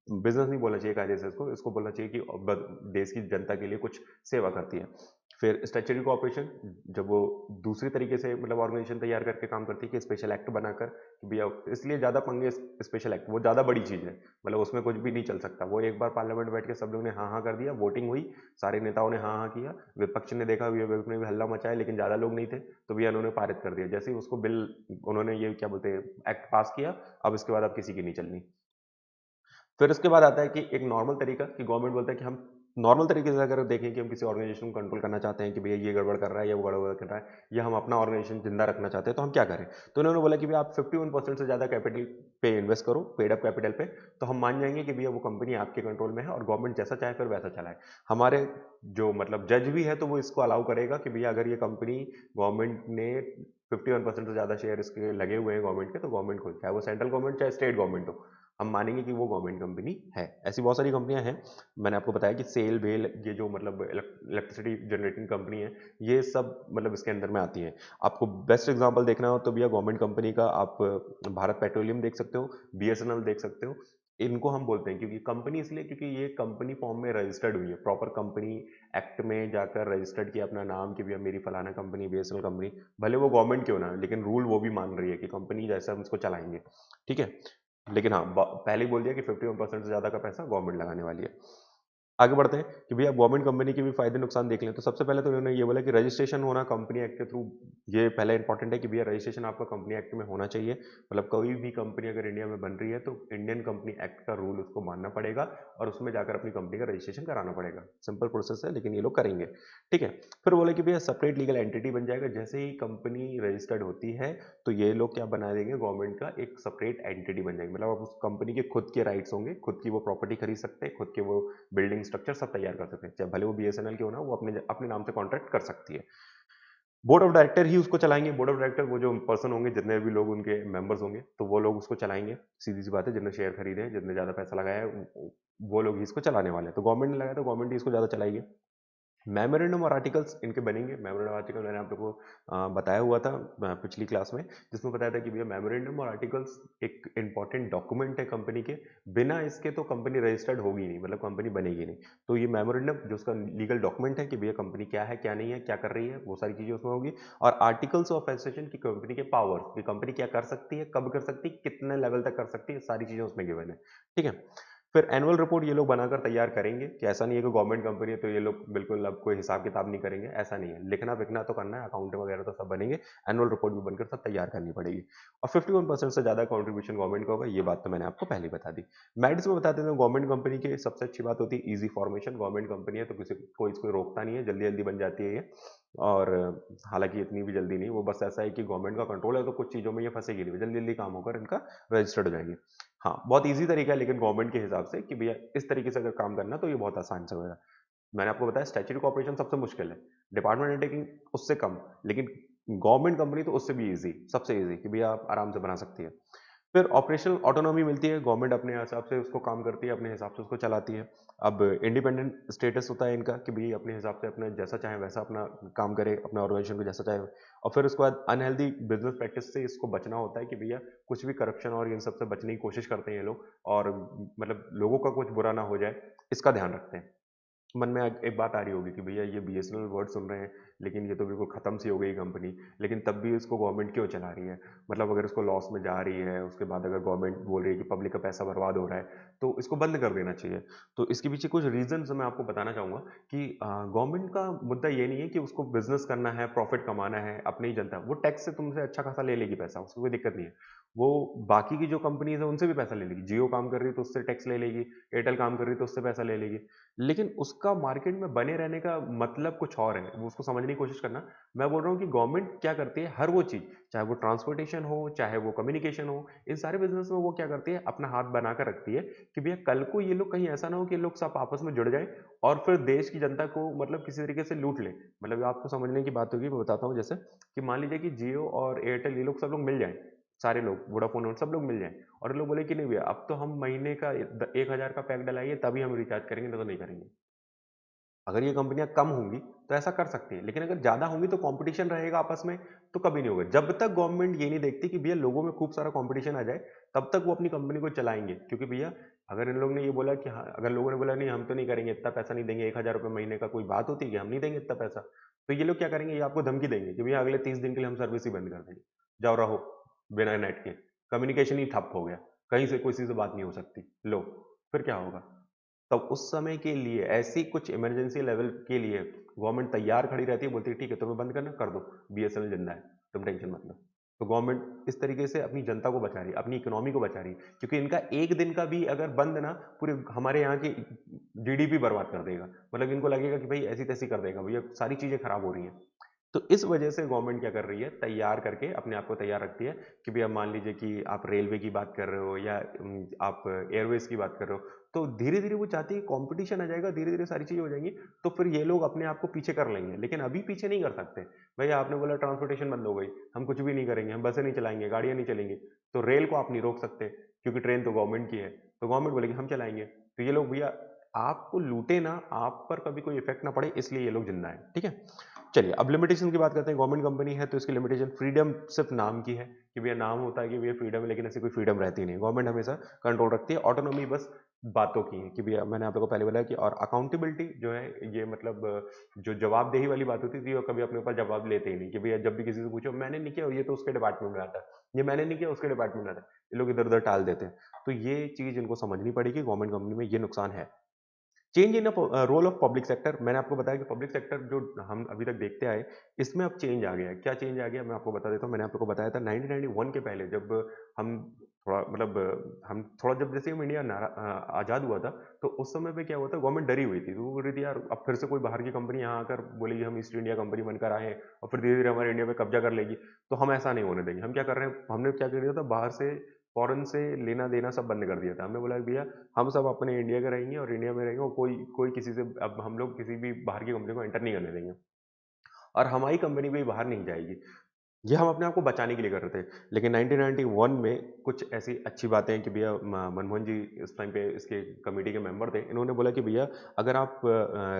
बिजनेस नहीं बोलना चाहिए कायदे से इसको, इसको बोलना चाहिए कि देश की जनता के लिए कुछ सेवा करती है। फिर स्टैट्यूटरी कॉर्पोरेशन, जब वो दूसरी तरीके से मतलब ऑर्गेनाइजेशन तैयार करके काम करती है कि स्पेशल एक्ट बनाकर कि भैया, इसलिए ज़्यादा पंगे, स्पेशल एक्ट वो ज़्यादा बड़ी चीज़ है, मतलब उसमें कुछ भी नहीं चल सकता। वो एक बार पार्लियामेंट बैठ के सब लोग ने हाँ हाँ कर दिया, वोटिंग हुई, सारे नेताओं ने हाँ हाँ किया, विपक्ष ने देखा, विपक्ष ने भी हल्ला मचाया, लेकिन ज़्यादा लोग नहीं थे, तो भैया उन्होंने पारित कर दिया। जैसे ही उसको बिल, उन्होंने ये क्या बोलते हैं एक्ट पास किया, अब इसके बाद अब किसी की नहीं चलनी। फिर उसके बाद आता है कि एक नॉर्मल तरीका, कि गवर्नमेंट बोलता है कि हम नॉर्मल तरीके से अगर देखें कि हम किसी ऑर्गेनाइजेशन को कंट्रोल करना चाहते हैं कि भैया ये गड़बड़ कर रहा है या वो गड़बड़ कर रहा है, या हम अपना ऑर्गेनाइजेशन जिंदा रखना चाहते हैं, तो हम क्या करें। तो उन्होंने बोला कि भैया आप 51% से ज़्यादा कैपिटल पे इन्वेस्ट करो, पेड अप कैपिटल पे, तो हम मान जाएंगे कि भैया वो कंपनी आपके कंट्रोल में है और गवर्नमेंट जैसा चाहे फिर वैसा चलाए। हमारे जो मतलब जज भी है तो वो इसको अलाउ करेगा कि भैया अगर ये कंपनी, गवर्नमेंट ने 51% से ज़्यादा शेयर इसके लगे हुए हैं गवर्नमेंट के, तो गवर्नमेंट को, चाहे वो सेंट्रल गवर्नमेंट चाहे स्टेट गवर्नमेंट हो, हम मानेंगे कि वो गवर्नमेंट कंपनी है। ऐसी बहुत सारी कंपनियां हैं। मैंने आपको बताया कि सेल वेल, ये जो मतलब इलेक्ट्रिसिटी जनरेटिंग कंपनी है, ये सब मतलब इसके अंदर में आती हैं। आपको बेस्ट एग्जांपल देखना हो तो भैया गवर्नमेंट कंपनी का आप भारत पेट्रोलियम देख सकते हो, बीएसएनएल देख सकते हो। इनको हम बोलते हैं क्योंकि कंपनी, इसलिए क्योंकि ये कंपनी फॉर्म में रजिस्टर्ड हुई है, प्रॉपर कंपनी एक्ट में जाकर रजिस्टर्ड किया अपना नाम कि भैया मेरी फलाना कंपनी, बीएसएनएल कंपनी, भले वो गवर्नमेंट क्यों ना, लेकिन रूल वो भी मान रही है कि कंपनी जैसे हम इसको चलाएंगे। ठीक है, लेकिन हाँ, पहले ही बोल दिया कि 51% से ज़्यादा का पैसा गवर्नमेंट लगाने वाली है। आगे बढ़ते हैं कि भैया गवर्नमेंट कंपनी के भी फायदे नुकसान देख लें। तो सबसे पहले तो उन्होंने ये बोला कि रजिस्ट्रेशन होना कंपनी एक्ट के थ्रू, ये पहले इंपॉर्टेंट है कि भैया रजिस्ट्रेशन आपका कंपनी एक्ट में होना चाहिए। मतलब कोई भी कंपनी अगर इंडिया में बन रही है तो इंडियन कंपनी एक्ट का रूल उसको मानना पड़ेगा और उसमें जाकर अपनी कंपनी का रजिस्ट्रेशन कराना पड़ेगा। सिंपल प्रोसेस है, लेकिन ये लोग करेंगे। ठीक है, फिर बोले कि भैया सेपरेट लीगल एंटिटी बन जाएगा। जैसे ही कंपनी रजिस्टर्ड होती है तो ये लोग क्या बना देंगे, गवर्नमेंट का एक सेपरेट एंटिटी बन जाएगी। मतलब अब उस कंपनी के खुद के राइट्स होंगे, खुद की वो प्रॉपर्टी खरीद सकते हैं, खुद के वो बिल्डिंग स्ट्रक्चर सब तैयार कर सकते हैं, चाहे भले वो बीएसएनएल की हो ना, वो अपने अपने नाम से कॉन्ट्रैक्ट कर सकती है। बोर्ड ऑफ डायरेक्टर ही उसको चलाएंगे। बोर्ड ऑफ डायरेक्टर वो जो पर्सन होंगे, जितने भी लोग उनके मेंबर्स होंगे, तो वो लोग उसको चलाएंगे। सीधी सी बात है, जितने शेयर खरीदे हैं, जितने ज्यादा पैसा लगाया है, वो लोग ही इसको चलाने वाले हैं। तो गवर्नमेंट ने लगाया तो गवर्नमेंट ही इसको ज्यादा चलाएगी। मेमोरेंडम और आर्टिकल्स इनके बनेंगे। मेमोरेंडम आर्टिकल मैंने आप लोगों को बताया हुआ था पिछली क्लास में, जिसमें बताया था कि भैया मेमोरेंडम और आर्टिकल्स एक इंपॉर्टेंट डॉक्यूमेंट है कंपनी के, बिना इसके तो कंपनी रजिस्टर्ड होगी नहीं, मतलब कंपनी बनेगी नहीं। तो ये मेमोरेंडम जो उसका लीगल डॉक्यूमेंट है कि भैया कंपनी क्या है, क्या नहीं है, क्या कर रही है, वो सारी चीजें उसमें होगी। और आर्टिकल्स ऑफ एसोसिएशन की कंपनी के पावर, कि कंपनी क्या कर सकती है, कब कर सकती है, कितने लेवल तक कर सकती है, सारी चीजें उसमें गिवन है। ठीक है, फिर एनुअल रिपोर्ट ये लोग बनाकर तैयार करेंगे, कि ऐसा नहीं है कि गवर्नमेंट कंपनी है तो ये लोग बिल्कुल अब कोई हिसाब किताब नहीं करेंगे, ऐसा नहीं है। लिखना विखना तो करना है, अकाउंट वगैरह तो सब बनेंगे, एनुअल रिपोर्ट भी बनकर सब तैयार करनी पड़ेगी। और 51% से ज्यादा कॉन्ट्रीब्यूशन गवर्नमेंट का होगा, ये बात तो मैंने आपको पहले ही बता दी। मेरिट्स में बता देते हैं, गवर्नमेंट कंपनी की सबसे अच्छी बात होती है ईजी फॉर्मेशन। गवर्नमेंट कंपनी है तो किसी कोई इसको रोकता नहीं है, जल्दी जल्दी बन जाती है ये। और हालांकि इतनी भी जल्दी नहीं, वो बस ऐसा है कि गवर्नमेंट का कंट्रोल है तो कुछ चीजों में ये फंसेगी नहीं, जल्दी जल्दी काम होकर इनका रजिस्टर्ड हो जाएंगे। हाँ, बहुत ईजी तरीका है लेकिन गवर्नमेंट के हिसाब से कि भैया इस तरीके से अगर काम करना तो ये बहुत आसान से होगा। मैंने आपको बताया स्टैट्यूटरी कॉर्पोरेशन सबसे मुश्किल है, डिपार्टमेंट अंडरटेकिंग उससे कम, लेकिन गवर्नमेंट कंपनी तो उससे भी इजी, सबसे इजी, कि भैया आप आराम से बना सकती है। फिर ऑपरेशनल ऑटोनॉमी मिलती है, गवर्नमेंट अपने हिसाब से उसको काम करती है, अपने हिसाब से उसको चलाती है। अब इंडिपेंडेंट स्टेटस होता है इनका कि भई अपने हिसाब से अपना जैसा चाहे वैसा अपना काम करे, अपना ऑर्गेनाइजेशन को जैसा चाहे। और फिर उसके बाद अनहेल्दी बिज़नेस प्रैक्टिस से इसको बचना होता है कि भैया कुछ भी करप्शन और इन सब से बचने की कोशिश करते हैं ये लोग, और मतलब लोगों का कुछ बुरा ना हो जाए, इसका ध्यान रखते हैं। मन में एक बात आ रही होगी कि भैया ये बीएसएनएल वर्ड सुन रहे हैं, लेकिन ये तो बिल्कुल खत्म सी हो गई कंपनी, लेकिन तब भी इसको गवर्नमेंट क्यों चला रही है? मतलब अगर इसको लॉस में जा रही है, उसके बाद अगर गवर्नमेंट बोल रही है कि पब्लिक का पैसा बर्बाद हो रहा है, तो इसको बंद कर देना चाहिए। तो इसके पीछे कुछ रीजंस मैं आपको बताना चाहूंगा कि गवर्नमेंट का मुद्दा ये नहीं है कि उसको बिजनेस करना है, प्रॉफिट कमाना है, अपनी ही जनता, वो टैक्स से तुमसे अच्छा खासा ले लेगी पैसा, उसको कोई दिक्कत नहीं है। वो बाकी की जो कंपनीज है उनसे भी पैसा ले लेगी, जियो काम कर रही है तो उससे टैक्स ले लेगी, एयरटेल काम कर रही है तो उससे पैसा ले लेगी, लेकिन उसका मार्केट में बने रहने का मतलब कुछ और है, वो उसको समझने की कोशिश करना। मैं बोल रहा हूँ कि गवर्नमेंट क्या करती है, हर वो चीज़, चाहे वो ट्रांसपोर्टेशन हो, चाहे वो कम्युनिकेशन हो, इन सारे बिजनेस में वो क्या करती है, अपना हाथ बनाकर रखती है कि भैया कल को ये लोग कहीं ऐसा ना हो कि ये लोग सब आपस में जुड़ जाए और फिर देश की जनता को मतलब किसी तरीके से लूट ले। मतलब आपको समझने की बात होगी, मैं बताता हूँ। जैसे कि मान लीजिए कि जियो और एयरटेल ये लोग सब लोग मिल जाएं, सारे लोग वोडाफोन सब लोग मिल जाएं, और ये लोग बोले कि नहीं भैया अब तो हम महीने का 1,000 का पैक डलाइए तभी हम रिचार्ज करेंगे, नहीं तो नहीं करेंगे। अगर ये कंपनियां कम होंगी तो ऐसा कर सकती हैं, लेकिन अगर ज़्यादा होंगी तो कंपटीशन रहेगा आपस में, तो कभी नहीं होगा। जब तक गवर्नमेंट ये नहीं देखती कि भैया लोगों में खूब सारा कंपटीशन आ जाए, तब तक वो अपनी कंपनी को चलाएंगे। क्योंकि भैया अगर इन लोगों ने ये बोला कि हाँ, अगर लोगों ने बोला नहीं हम तो नहीं करेंगे, इतना पैसा नहीं देंगे, 1,000 रुपये महीने का कोई बात होती है कि हम नहीं देंगे इतना पैसा, तो ये लोग क्या करेंगे, ये आपको धमकी देंगे कि भैया अगले 30 दिन के लिए हम सर्विस ही बंद कर देंगे, जाओ रहो बिना नेट के, कम्युनिकेशन ही ठप हो गया, कहीं से किसी से बात नहीं हो सकती। लो, फिर क्या होगा? तब उस समय के लिए ऐसी कुछ इमरजेंसी लेवल के लिए गवर्नमेंट तैयार खड़ी रहती है, बोलती है ठीक है तुम्हें बंद करना कर दो, बीएसएनएल जिंदा है, तुम टेंशन मत लो। तो गवर्नमेंट इस तरीके से अपनी जनता को बचा रही है, अपनी इकोनॉमी को बचा रही है, क्योंकि इनका एक दिन का भी अगर बंद ना पूरे हमारे यहाँ की जीडीपी बर्बाद कर देगा। मतलब इनको लगेगा कि भाई ऐसी तैसी कर देगा, भैया सारी चीजें खराब हो रही हैं। तो इस वजह से गवर्नमेंट क्या कर रही है, तैयार करके अपने आप को तैयार रखती है कि भैया मान लीजिए कि आप रेलवे की बात कर रहे हो या आप एयरवेज की बात कर रहे हो, तो धीरे धीरे वो चाहती है कंपटीशन आ जाएगा, धीरे धीरे सारी चीजें हो जाएंगी, तो फिर ये लोग अपने आप को पीछे कर लेंगे। लेकिन अभी पीछे नहीं कर सकते। भैया आपने बोला ट्रांसपोर्टेशन बंद हो गई, हम कुछ भी नहीं करेंगे, हम बसें नहीं चलाएंगे, गाड़ियां नहीं चलेंगी, तो रेल को आप नहीं रोक सकते, क्योंकि ट्रेन तो गवर्नमेंट की है, तो गवर्नमेंट बोलेगी हम चलाएंगे। तो ये लोग भैया आपको लूटे ना, आप पर कभी कोई इफेक्ट ना पड़े, इसलिए ये लोग जिंदा है। ठीक है, चलिए अब लिमिटेशन की बात करते हैं। गवर्नमेंट कंपनी है तो इसकी लिमिटेशन फ्रीडम सिर्फ नाम की है, कि भैया नाम होता है कि भैया फ्रीडम है, लेकिन ऐसी कोई फ्रीडम रहती नहीं। गवर्नमेंट हमेशा कंट्रोल रखती है। ऑटोनॉमी बस बातों की है कि भैया मैंने आप लोगों को पहले बोला कि, और अकाउंटेबिलिटी जो है ये मतलब जो जवाबदेही वाली बात होती थी वो कभी अपने ऊपर जवाब लेते ही नहीं, कि भैया जब भी किसी से पूछो मैंने नहीं किया, ये तो उसके डिपार्टमेंट में आता है, ये मैंने नहीं किया उसके डिपार्टमेंट में आता है, ये लोग इधर उधर टाल देते हैं। तो ये चीज इनको समझनी पड़ेगी, गवर्नमेंट कंपनी में ये नुकसान है। Change in role of public sector, मैंने आपको बताया कि पब्लिक सेक्टर जो हम अभी तक देखते आए, इसमें अब चेंज आ गया है। क्या चेंज आ गया मैं आपको बता देता हूँ। मैंने आपको बताया था 1991 के पहले जब हम थोड़ा मतलब हम थोड़ा जब जैसे हम इंडिया आज़ाद हुआ था, तो उस समय पे क्या हुआ था, गवर्नमेंट डरी हुई थी। तो वो बोल रही थी यार अब फिर से कोई बाहर की कंपनी यहाँ आकर बोलेगी हम ईस्ट इंडिया कंपनी बनकर आए हैं और फिर धीरे धीरे हमारे इंडिया में कब्जा कर लेगी, तो हम ऐसा नहीं होने देंगे। हम क्या कर रहे हैं, हमने क्या कर दिया था, बाहर से फॉरेन से लेना देना सब बंद कर दिया था। हमने बोला भैया हम सब अपने इंडिया के रहेंगे और इंडिया में रहेंगे, और कोई कोई किसी से, अब हम लोग किसी भी बाहर की कंपनी को एंटर नहीं करने देंगे, और हमारी कंपनी भी बाहर नहीं जाएगी। ये हम अपने आप को बचाने के लिए कर रहे थे। लेकिन 1991 में कुछ ऐसी अच्छी बातें हैं कि भैया मनमोहन जी इस टाइम पे इसके कमेटी के मेंबर थे। इन्होंने बोला कि भैया अगर आप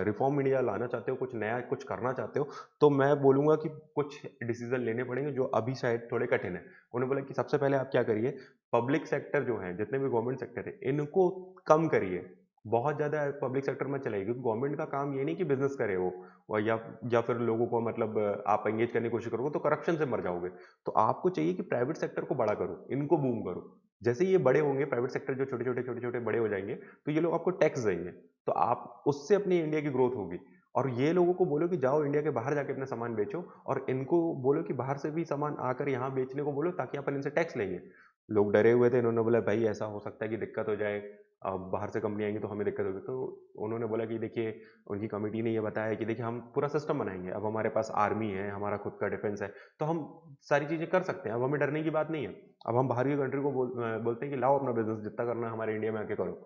रिफॉर्म इंडिया लाना चाहते हो, कुछ नया कुछ करना चाहते हो, तो मैं बोलूंगा कि कुछ डिसीजन लेने पड़ेंगे जो अभी शायद थोड़े कठिन है। उन्होंने बोला कि सबसे पहले आप क्या करिए, पब्लिक सेक्टर जो है, जितने भी गवर्नमेंट सेक्टर है, इनको कम करिए। बहुत ज्यादा पब्लिक सेक्टर में चलाइए, क्योंकि गवर्नमेंट का काम ये नहीं कि बिजनेस करे वो, और या फिर लोगों को मतलब आप एंगेज करने की कोशिश करोगे तो करप्शन से मर जाओगे। तो आपको चाहिए कि प्राइवेट सेक्टर को बड़ा करो, इनको बूम करो। जैसे ये बड़े होंगे, प्राइवेट सेक्टर जो छोटे छोटे बड़े हो जाएंगे, तो ये लोग आपको टैक्स देंगे, तो आप उससे अपनी इंडिया की ग्रोथ होगी। और ये लोगों को बोलो कि जाओ इंडिया के बाहर जाके अपना सामान बेचो, और इनको बोलो कि बाहर से भी सामान आकर यहाँ बेचने को बोलो, ताकि अपन इनसे टैक्स लेंगे। लोग डरे हुए थे, इन्होंने बोला भाई ऐसा हो सकता है कि दिक्कत हो जाए, अब बाहर से कंपनी आएंगी तो हमें दिक्कत होगी। तो उन्होंने बोला कि देखिए, उनकी कमेटी ने ये बताया कि देखिए हम पूरा सिस्टम बनाएंगे, अब हमारे पास आर्मी है, हमारा खुद का डिफेंस है, तो हम सारी चीज़ें कर सकते हैं, अब हमें डरने की बात नहीं है। अब हम बाहर की कंट्री को बोलते हैं कि लाओ अपना बिजनेस जितना करना है हमारे इंडिया में आके करो,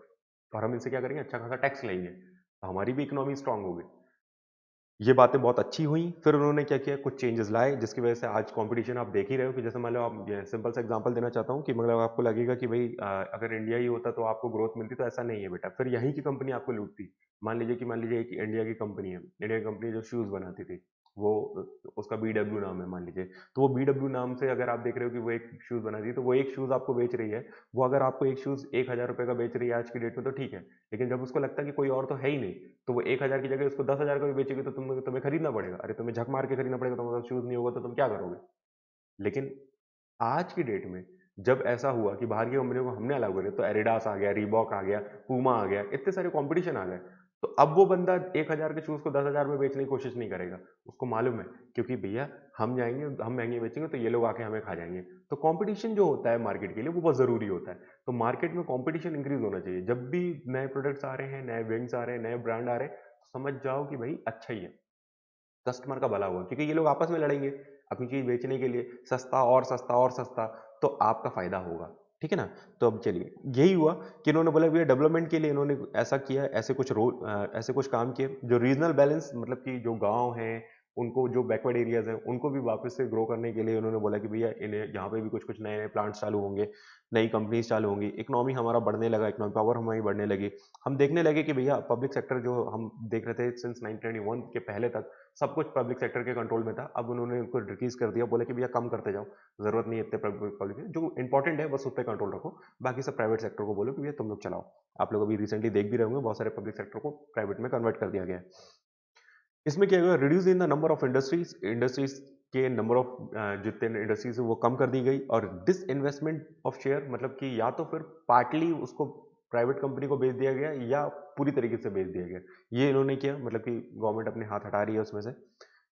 और हम इनसे क्या करेंगे, अच्छा खासा टैक्स लेंगे, तो हमारी भी इकोनॉमी स्ट्रांग होगी। ये बातें बहुत अच्छी हुई। फिर उन्होंने क्या किया, कुछ चेंजेस लाए जिसकी वजह से आज कंपटीशन आप देख ही रहे हो कि जैसे मान लो, आप ये सिंपल सा एग्जांपल देना चाहता हूँ कि मतलब आपको लगेगा कि भाई अगर इंडिया ही होता तो आपको ग्रोथ मिलती, तो ऐसा नहीं है बेटा। फिर यहीं की कंपनी आपको लूटती। मान लीजिए एक इंडिया की कंपनी है, इंडिया की कंपनी जो शूज़ बनाती थी, वो उसका बीडब्ल्यू नाम है मान लीजिए। तो वो बीडब्ल्यू नाम से अगर आप देख रहे हो कि वो एक शूज़ बना रही है, तो वो एक शूज़ आपको बेच रही है। वो अगर आपको एक शूज़ 1000 रुपये का बेच रही है आज की डेट में, तो ठीक है। लेकिन जब उसको लगता है कि कोई और तो है ही नहीं, तो वो 1000 की जगह उसको 10,000 का भी बेचेगी, तो तुम्हें खरीदना पड़ेगा। अरे तुम्हें झक मार के खरीदना पड़ेगा, तुम्हारे पास शूज नहीं होगा तो तुम क्या करोगे? लेकिन आज की डेट में जब ऐसा हुआ कि बाहर की कंपनियों को हमने अलाउ करे, तो एडिडास आ गया, रीबॉक आ गया, पूमा आ गया, इतने सारे कंपटीशन आ गए। तो अब वो बंदा 1000 के शूज को 10,000 में बेचने की कोशिश नहीं करेगा। उसको मालूम है, क्योंकि भैया हम जाएंगे, हम महंगे बेचेंगे तो ये लोग आके हमें खा जाएंगे। तो कंपटीशन जो होता है मार्केट के लिए, वो बहुत जरूरी होता है। तो मार्केट में कंपटीशन इंक्रीज होना चाहिए। जब भी नए प्रोडक्ट्स आ रहे हैं, नए विंग्स आ रहे हैं, नए ब्रांड आ रहे हैं, तो समझ जाओ कि भाई अच्छा ही है, कस्टमर का भला हुआ। क्योंकि ये लोग आपस में लड़ेंगे अपनी चीज बेचने के लिए, सस्ता और सस्ता और सस्ता, तो आपका फायदा होगा। ठीक है ना? तो अब चलिए, यही हुआ कि इन्होंने बोला भैया डेवलपमेंट के लिए इन्होंने ऐसा किया, ऐसे कुछ काम किए जो रीजनल बैलेंस, मतलब कि जो गांव हैं, उनको, जो बैकवर्ड एरियाज हैं, उनको भी वापस से ग्रो करने के लिए उन्होंने बोला कि भैया इन्हें यहाँ पे भी कुछ कुछ नए नए प्लांट्स चालू होंगे, नई कंपनीज चालू होंगी, इकोनॉमी हमारा बढ़ने लगा, इकोनॉमिक पावर हमारी बढ़ने लगी। हम देखने लगे कि भैया पब्लिक सेक्टर जो हम देख रहे थे सिंस 1991 के पहले तक, सब कुछ पब्लिक सेक्टर के कंट्रोल में था। अब उन्होंने उनको डिक्रीज कर दिया, बोले कि भैया कम करते जाओ, जरूरत नहीं है इतने पब्लिक, जो इंपॉर्टेंट है बस उस पर कंट्रोल रखो, बाकी सब प्राइवेट सेक्टर को बोलो कि भैया तुम लोग चलाओ। आप लोग अभी रिसेंटली देख भी रहे होंगे, बहुत सारे पब्लिक सेक्टर को प्राइवेट में कन्वर्ट कर दिया गया है। इसमें क्या होगा, reduce in the number of industries, industries के नंबर ऑफ, जितने इंडस्ट्रीज है वो कम कर दी गई। और डिस इन्वेस्टमेंट ऑफ शेयर, मतलब कि या तो फिर पार्टली उसको प्राइवेट कंपनी को बेच दिया गया, या पूरी तरीके से बेच दिया गया। ये इन्होंने किया, मतलब कि गवर्नमेंट अपने हाथ हटा रही है उसमें से।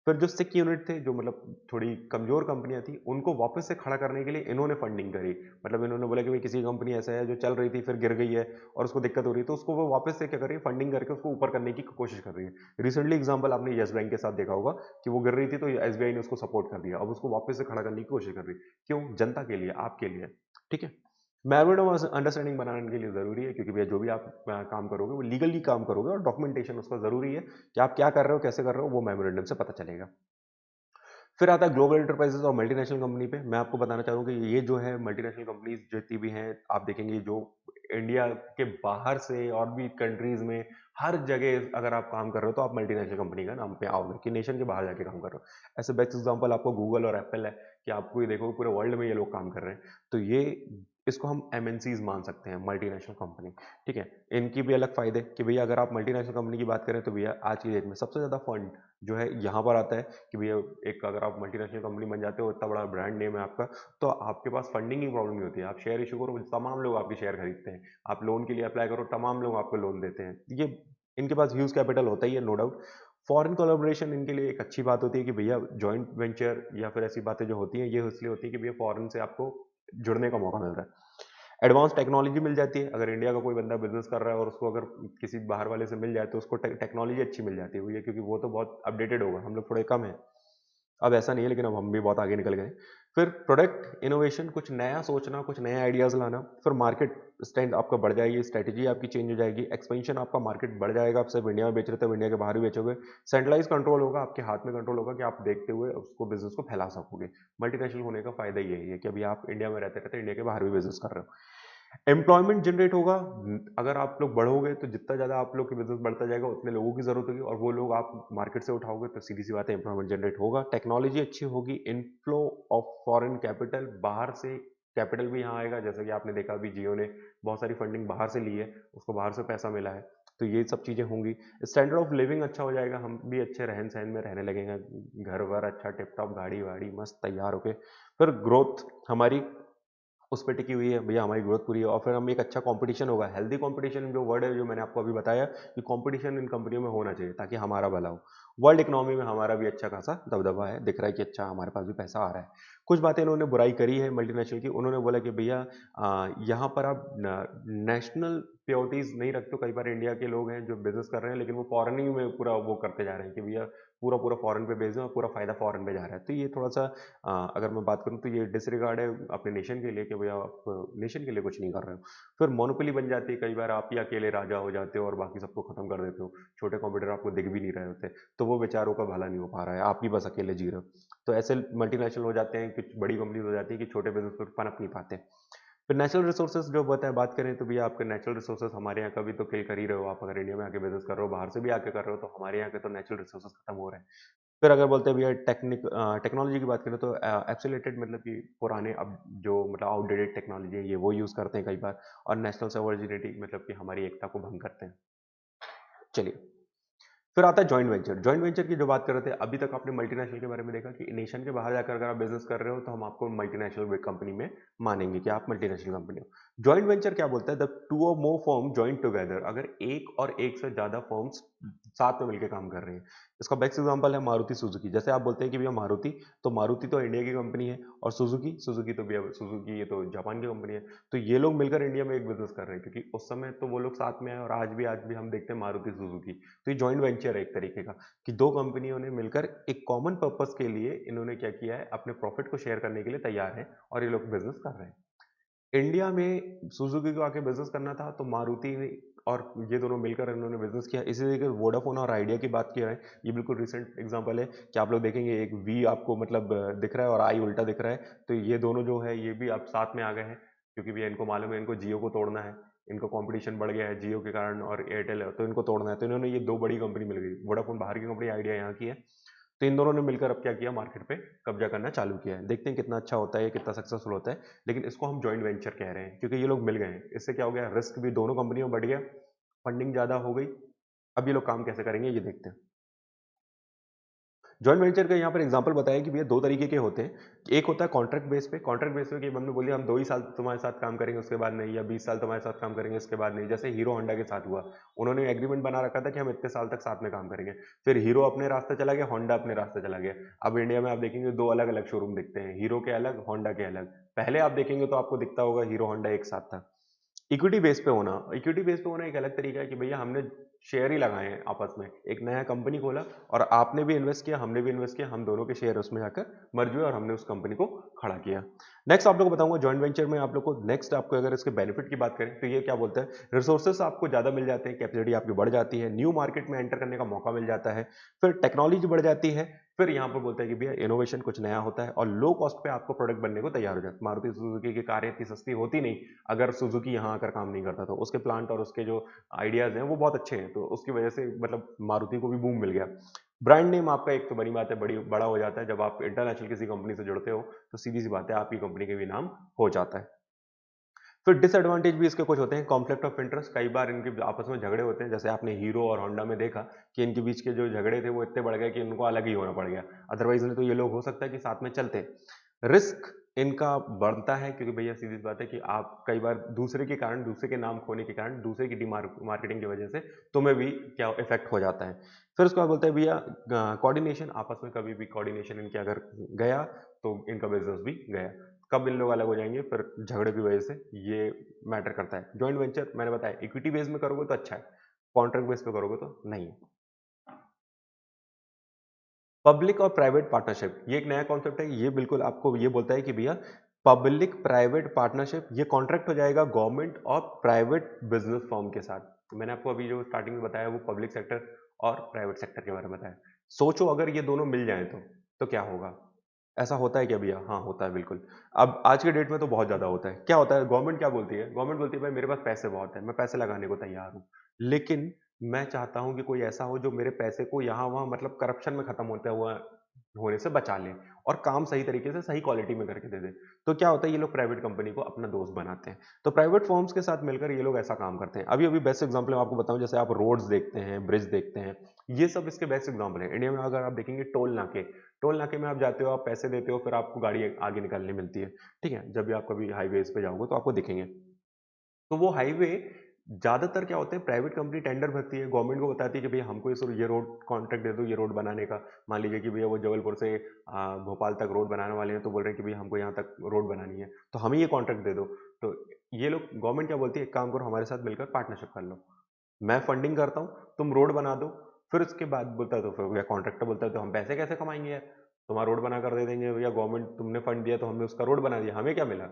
फिर जो सिक यूनिट थे, जो मतलब थोड़ी कमजोर कंपनियां थी, उनको वापस से खड़ा करने के लिए इन्होंने फंडिंग करी। मतलब इन्होंने बोला कि भाई किसी कंपनी ऐसा है जो चल रही थी, फिर गिर गई है और उसको दिक्कत हो रही है, तो उसको वो वापस से क्या कर रही है, फंडिंग करके उसको ऊपर करने की कोशिश कर रही है। रिसेंटली एग्जाम्पल आपने येस बैंक के साथ देखा होगा कि वो गिर रही थी, तो एसबीआई ने उसको सपोर्ट कर दिया, अब उसको वापस से खड़ा करने की कोशिश कर रही है। क्यों? जनता के लिए, आपके लिए। ठीक है? मेमोरेंडम ऑफ अंडरस्टैंडिंग बनाने के लिए जरूरी है, क्योंकि भैया जो भी आप काम करोगे वो लीगली काम करोगे, और डॉक्यूमेंटेशन उसका जरूरी है कि आप क्या कर रहे हो, कैसे कर रहे हो, वो मेमोरेंडम से पता चलेगा। फिर आता है ग्लोबल एंटरप्राइजेस और मल्टीनेशनल कंपनी पे। मैं आपको बताना चाहूँगा कि ये जो है मल्टीनेशनल कंपनीज जितनी भी हैं, आप देखेंगे जो इंडिया के बाहर से और भी कंट्रीज में हर जगह अगर आप काम कर रहे हो, तो आप मल्टीनेशनल कंपनी का नाम पे आओगे कि नेशन के बाहर जाके काम कर रहे हो। ऐसे बेस्ट एग्जांपल आपको गूगल और एप्पल है, कि आपको ये देखो पूरे वर्ल्ड में ये लोग काम कर रहे हैं। तो ये, इसको हम एमएनसीज मान सकते हैं, मल्टीनेशनल कंपनी। ठीक है? इनकी भी अलग फायदे कि भैया अगर आप मल्टीनेशनल कंपनी की बात करें, तो भैया आज की डेट में सबसे ज़्यादा फंड जो है यहाँ पर आता है कि भैया, एक अगर आप मल्टीनेशनल कंपनी बन जाते हो, इतना बड़ा ब्रांड नेम है आपका, तो आपके पास फंडिंग की प्रॉब्लम नहीं होती है। आप शेयर इशू करो, तमाम लोग आपके शेयर खरीदते हैं। आप लोन के लिए अप्लाई करो, तमाम लोग आपको लोन देते हैं। ये, इनके पास ह्यूज कैपिटल होता ही है, नो डाउट। फॉरेन कोलैबोरेशन इनके लिए एक अच्छी बात होती है कि भैया जॉइंट वेंचर या फिर ऐसी बातें जो होती हैं, ये इसलिए होती है कि भैया फॉरेन से आपको जुड़ने का मौका मिल रहा है। एडवांस टेक्नोलॉजी मिल जाती है। अगर इंडिया का कोई बंदा बिजनेस कर रहा है और उसको अगर किसी बाहर वाले से मिल जाए, तो उसको टेक्नोलॉजी अच्छी मिल जाती है भैया, क्योंकि वो तो बहुत अपडेटेड होगा, हम लोग थोड़े कम हैं। अब ऐसा नहीं है, लेकिन अब हम भी बहुत आगे निकल गए। फिर प्रोडक्ट इनोवेशन, कुछ नया सोचना, कुछ नए आइडियाज लाना। फिर मार्केट स्ट्रेंथ आपका बढ़ जाएगी, स्ट्रेटेजी आपकी चेंज हो जाएगी, एक्सपेंशन आपका मार्केट बढ़ जाएगा। आप सिर्फ इंडिया में बेच रहे थे, अब इंडिया के बाहर भी बेचोगे। सेंट्रलाइज कंट्रोल होगा, आपके हाथ में कंट्रोल होगा कि आप देखते हुए उसको, बिजनेस को फैला सकोगे। मल्टीनेशनल होने का फायदा यही है कि अभी आप इंडिया में रहते रहते इंडिया के बाहर भी बिजनेस कर रहे हो। एम्प्लॉयमेंट जनरेट होगा। अगर आप लोग बढ़ोगे, तो जितना ज़्यादा आप लोग की बिजनेस बढ़ता जाएगा, उतने लोगों की ज़रूरत होगी, और वो लोग आप मार्केट से उठाओगे, तो सीधी सी बात है, एम्प्लॉयमेंट जनरेट होगा। टेक्नोलॉजी अच्छी होगी, इनफ्लो ऑफ फॉरेन कैपिटल, बाहर से कैपिटल भी यहाँ आएगा। जैसे कि आपने देखा अभी जियो ने बहुत सारी फंडिंग बाहर से ली है, उसको बाहर से पैसा मिला है। तो ये सब चीज़ें होंगी। स्टैंडर्ड ऑफ लिविंग अच्छा हो जाएगा, हम भी अच्छे रहन सहन में रहने लगेंगे, घर वर अच्छा, टिप टॉप, गाड़ी वाड़ी मस्त तैयार होके। फिर ग्रोथ हमारी उस पे टिकी हुई है भैया, हमारी ग्रोथ पूरी है। और फिर हम एक अच्छा कंपटीशन होगा, हेल्दी कंपटीशन जो वर्ड है, जो मैंने आपको अभी बताया कि कंपटीशन इन कंपनियों में होना चाहिए ताकि हमारा भला हो। वर्ल्ड इकोनॉमी में हमारा भी अच्छा खासा दबदबा है, दिख रहा है कि अच्छा हमारे पास भी पैसा आ रहा है। कुछ बातें इन्होंने बुराई करी है मल्टीनेशनल की। उन्होंने बोला कि भैया यहाँ पर आप नेशनल प्योरिटीज नहीं रखते हो। कई बार इंडिया के लोग हैं जो बिजनेस कर रहे हैं, लेकिन वो फॉरेन ही में पूरा वो करते जा रहे हैं कि भैया पूरा पूरा फॉरेन पे बेस्ड है और पूरा फायदा फॉरेन पे जा रहा है। तो ये थोड़ा सा अगर मैं बात करूँ तो ये डिसरिगार्ड है अपने नेशन के लिए कि भैया आप नेशन के लिए कुछ नहीं कर रहे हो। फिर मोनोपोली बन जाती है, कई बार आप ही अकेले राजा हो जाते हो और बाकी सबको खत्म कर देते हो, छोटे कॉम्पिटिटर आपको दिख भी नहीं रहे होते, तो वो बेचारों का भला नहीं हो पा रहा है, आप ही बस अकेले जी रहे हो। तो ऐसे मल्टीनेशनल हो जाते हैं, कुछ बड़ी कंपनीज हो जाती है कि छोटे बिजनेस पर पनप नहीं पाते। फिर नेचुरल रिसोर्सेज जो बताए बात करें तो भैया आपके नेचुरल रिसोर्सेज हमारे यहाँ का भी तो किल कर ही रहे हो आप, अगर इंडिया में आके बिजनेस कर रहे हो, बाहर से भी आके कर रहे हो, तो हमारे यहाँ के तो नेचुरल रिसोर्सेज खत्म हो रहे हैं। फिर अगर बोलते हैं भैया टेक्नोलॉजी की बात करें तो एब्सोल्यूटेड मतलब कि पुराने अब जो मतलब आउटडेटेड टेक्नोलॉजी है ये वो यूज़ करते हैं कई बार, और नेशनल सॉवरेनिटी मतलब कि हमारी एकता को भंग करते हैं। चलिए, फिर आता है जॉइंट वेंचर। जॉइंट वेंचर की जो बात कर रहे थे, अभी तक आपने मल्टीनेशनल के बारे में देखा कि नेशन के बाहर जाकर अगर आप बिजनेस कर रहे हो तो हम आपको मल्टीनेशनल कंपनी में मानेंगे कि आप मल्टीनेशनल कंपनी हो। जॉइंट वेंचर क्या बोलता है, द टू और मोर फर्म जॉइन टुगेदर, अगर एक और एक से ज्यादा फर्म्स साथ में मिलकर काम कर रहे हैं। इसका बेस्ट एग्जांपल है मारुति सुजुकी। जैसे आप बोलते हैं कि भैया मारुति, तो मारुति तो इंडिया की कंपनी है, और सुजुकी, सुजुकी तो भैया सुजुकी ये तो जापान की कंपनी है। तो ये लोग मिलकर इंडिया में एक बिजनेस कर रहे हैं, क्योंकि उस समय तो वो लोग साथ में है, और आज भी हम देखते हैं मारुति सुजुकी। तो ये जॉइंट वेंचर है एक तरीके का, कि दो कंपनियों ने मिलकर एक कॉमन पर्पस के लिए इन्होंने क्या किया है, अपने प्रॉफिट को शेयर करने के लिए तैयार है, और ये लोग बिजनेस कर रहे हैं। इंडिया में सुजुकी को आके बिजनेस करना था, तो मारुति ने और ये दोनों मिलकर इन्होंने बिजनेस किया। इसी तरीके से वोडाफोन और आइडिया की बात की है, ये बिल्कुल रिसेंट एग्जांपल है कि आप लोग देखेंगे एक वी आपको मतलब दिख रहा है और आई उल्टा दिख रहा है, तो ये दोनों जो है ये भी अब साथ में आ गए हैं, क्योंकि भैया इनको मालूम है इनको जियो को तोड़ना है, इनको कंपटीशन बढ़ गया है जियो के कारण और एयरटेल है, तो इनको तोड़ना है। तो इन्होंने ये दो बड़ी कंपनी मिल गई, वोडाफोन बाहर की कंपनी, आइडिया यहाँ की है, तो इन दोनों ने मिलकर अब क्या किया, मार्केट पे कब्जा करना चालू किया है। देखते हैं कितना अच्छा होता है, कितना सक्सेसफुल होता है, लेकिन इसको हम जॉइंट वेंचर कह रहे हैं क्योंकि ये लोग मिल गए हैं। इससे क्या हो गया, रिस्क भी दोनों कंपनियों में बढ़ गया, फंडिंग ज्यादा हो गई। अब ये लोग काम कैसे करेंगे ये देखते हैं। जॉइंट वेंचर का यहाँ पर एग्जांपल बताया कि भैया दो तरीके के होते हैं। एक होता है कॉन्ट्रैक्ट बेस पे, कॉन्ट्रैक्ट बेस पे कि हमने बोलिए हम 2 ही साल तुम्हारे साथ काम करेंगे उसके बाद नहीं, या 20 साल तुम्हारे साथ काम करेंगे उसके बाद नहीं। जैसे हीरो होंडा के साथ हुआ, उन्होंने एग्रीमेंट बना रखा था कि हम इतने साल तक साथ में काम करेंगे, फिर हीरो अपने रास्ते चला गया, होंडा अपने रास्ते चला गया। अब इंडिया में आप देखेंगे दो अलग अलग शोरूम दिखते हैं, हीरो के अलग, होंडा के अलग। पहले आप देखेंगे तो आपको दिखता होगा हीरो होंडा एक साथ था। इक्विटी बेस पे होना, इक्विटी बेस पे होना एक अलग तरीका है कि भैया हमने शेयर ही लगाए हैं आपस में, एक नया कंपनी खोला और आपने भी इन्वेस्ट किया, हमने भी इन्वेस्ट किया, हम दोनों के शेयर उसमें जाकर मर्ज हुए और हमने उस कंपनी को खड़ा किया। नेक्स्ट आप लोग को बताऊंगा जॉइंट वेंचर में आप लोग को, नेक्स्ट आपको अगर इसके बेनिफिट की बात करें तो ये क्या बोलता है, रिसोर्सेस आपको ज्यादा मिल जाते हैं, कैपेसिटी आपकी बढ़ जाती है, न्यू मार्केट में एंटर करने का मौका मिल जाता है, फिर टेक्नोलॉजी बढ़ जाती है, फिर यहाँ पर बोलता है कि भैया इनोवेशन कुछ नया होता है, और लो कॉस्ट पे आपको प्रोडक्ट बनने को तैयार हो जाता है। मारुति सुजुकी की कारें इतनी सस्ती होती नहीं अगर सुजुकी यहाँ आकर काम नहीं करता, तो उसके प्लांट और उसके जो आइडियाज हैं वो बहुत अच्छे हैं, तो उसकी वजह से मतलब मारुति को भी बूम मिल गया। ब्रांड नेम आपका एक तो बड़ी बात है, बड़ा हो जाता है, जब आप इंटरनेशनल किसी कंपनी से जुड़ते हो तो सीधी सी बात है आपकी कंपनी का भी नाम हो जाता है। फिर डिसएडवांटेज भी इसके कुछ होते हैं, कॉन्फ्लिक्ट ऑफ इंटरेस्ट, कई बार इनके आपस में झगड़े होते हैं, जैसे आपने हीरो और होंडा में देखा कि इनके बीच के जो झगड़े थे वो इतने बढ़ गए कि इनको अलग ही होना पड़ गया, अदरवाइज नहीं तो ये लोग हो सकता है कि साथ में चलते। रिस्क इनका बढ़ता है क्योंकि भैया सीधी सी बात है कि आप कई बार दूसरे के कारण, दूसरे के नाम खोने के कारण, दूसरे की मार्केटिंग की वजह से तुम्हें भी क्या इफेक्ट हो जाता है। फिर उसके बाद बोलते हैं भैया कोऑर्डिनेशन, आपस में कभी भी कोऑर्डिनेशन इनके अगर गया तो इनका बिजनेस भी गया। कब इन लोग अलग हो जाएंगे, फिर झगड़े की वजह से, ये मैटर करता है। जॉइंट वेंचर मैंने बताया इक्विटी बेस में करोगे तो अच्छा है, कॉन्ट्रैक्ट बेस पे करोगे तो नहीं है। पब्लिक और प्राइवेट पार्टनरशिप ये एक नया कॉन्सेप्ट है, ये बिल्कुल आपको ये बोलता है कि भैया पब्लिक प्राइवेट पार्टनरशिप, ये कॉन्ट्रैक्ट हो जाएगा गवर्नमेंट और प्राइवेट बिजनेस फर्म के साथ। मैंने आपको अभी जो स्टार्टिंग में बताया वो पब्लिक सेक्टर और प्राइवेट सेक्टर के बारे में बताया। सोचो अगर ये दोनों मिल जाएं तो क्या होगा। ऐसा होता है क्या भैया, हाँ होता है बिल्कुल। अब आज के डेट में तो बहुत ज्यादा होता है। क्या होता है, गवर्नमेंट क्या बोलती है, गवर्नमेंट बोलती है भाई मेरे पास पैसे बहुत है, मैं पैसे लगाने को तैयार हूँ, लेकिन मैं चाहता हूं कि कोई ऐसा हो जो मेरे पैसे को यहाँ वहां मतलब करप्शन में खत्म होता हुआ होने से बचा ले, और काम सही तरीके से सही क्वालिटी में करके दे दे। तो क्या होता है, ये लोग प्राइवेट कंपनी को अपना दोस्त बनाते हैं, तो प्राइवेट फर्म्स के साथ मिलकर ये लोग ऐसा काम करते हैं। अभी अभी बेस्ट एग्जांपल मैं आपको बताऊं, जैसे आप रोड्स देखते हैं, ब्रिज देखते हैं, ये सब इसके बेस्ट एग्जांपल है। इंडिया में अगर आप देखेंगे टोल नाके, टोल नाके में आप जाते हो, आप पैसे देते हो, फिर आपको गाड़ी आगे निकालने मिलती है, ठीक है, जब भी आप कभी हाईवेज पे जाओगे तो आपको दिखेंगे। तो वो हाईवे ज्यादातर क्या होते हैं, प्राइवेट कंपनी टेंडर भरती है, गवर्नमेंट को बताती है कि भैया हमको ये रोड कॉन्ट्रैक्ट दे दो, ये रोड बनाने का। मान लीजिए कि भैया वो जबलपुर से भोपाल तक रोड बनाने वाले हैं, तो बोल रहे हैं कि भैया हमको यहाँ तक रोड बनानी है, तो हमें ये कॉन्ट्रैक्ट दे दो। तो ये लोग, गवर्नमेंट क्या बोलती है, एक काम करो हमारे साथ मिलकर पार्टनरशिप कर लो, मैं फंडिंग करता हूँ, तुम रोड बना दो, फिर उसके बाद बोलता है, तो फिर कॉन्ट्रैक्टर बोलता है तो हम पैसे कैसे कमाएंगे यार, तुम्हारा रोड बना कर दे देंगे भैया, गवर्नमेंट तुमने फंड दिया तो हमने उसका रोड बना दिया, हमें क्या मिला।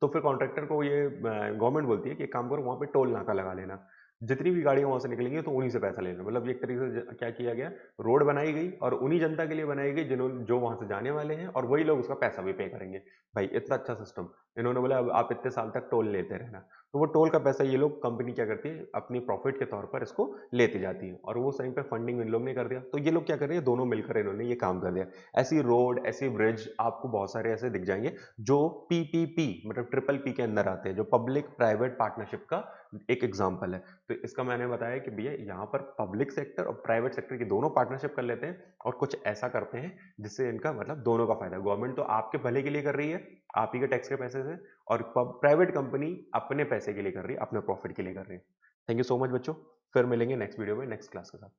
तो फिर कॉन्ट्रैक्टर को ये गवर्नमेंट बोलती है कि एक काम करो, वहाँ पे टोल नाका लगा लेना, जितनी भी गाड़ियां वहां से निकलेंगी तो उन्हीं से पैसा लेना। मतलब एक तरीके से क्या किया गया, रोड बनाई गई और उन्हीं जनता के लिए बनाई गई जिन्होंने जो वहां से जाने वाले हैं, और वही लोग उसका पैसा भी पे करेंगे। भाई इतना अच्छा सिस्टम। इन्होंने बोला अब आप इतने साल तक टोल लेते रहना, तो वो टोल का पैसा ये लोग, कंपनी क्या करती है, अपनी प्रॉफिट के तौर पर इसको लेती जाती है, और वो टाइम पे फंडिंग इन लोग ने कर दिया, तो ये लोग क्या कर रहे हैं, दोनों मिलकर इन्होंने ये काम कर दिया। ऐसी रोड, ऐसी ब्रिज आपको बहुत सारे ऐसे दिख जाएंगे जो पीपीपी मतलब ट्रिपल पी के अंदर आते हैं, जो पब्लिक प्राइवेट पार्टनरशिप का एक एग्जांपल है। तो इसका मैंने बताया कि भैया यहाँ पर पब्लिक सेक्टर और प्राइवेट सेक्टर की दोनों पार्टनरशिप कर लेते हैं और कुछ ऐसा करते हैं जिससे इनका मतलब दोनों का फायदा। गवर्नमेंट तो आपके भले के लिए कर रही है, आप ही के टैक्स के पैसे से, और प्राइवेट कंपनी अपने पैसे के लिए कर रही है, अपने प्रॉफिट के लिए कर रही है। थैंक यू सो मच बच्चों, फिर मिलेंगे नेक्स्ट वीडियो में नेक्स्ट क्लास के साथ।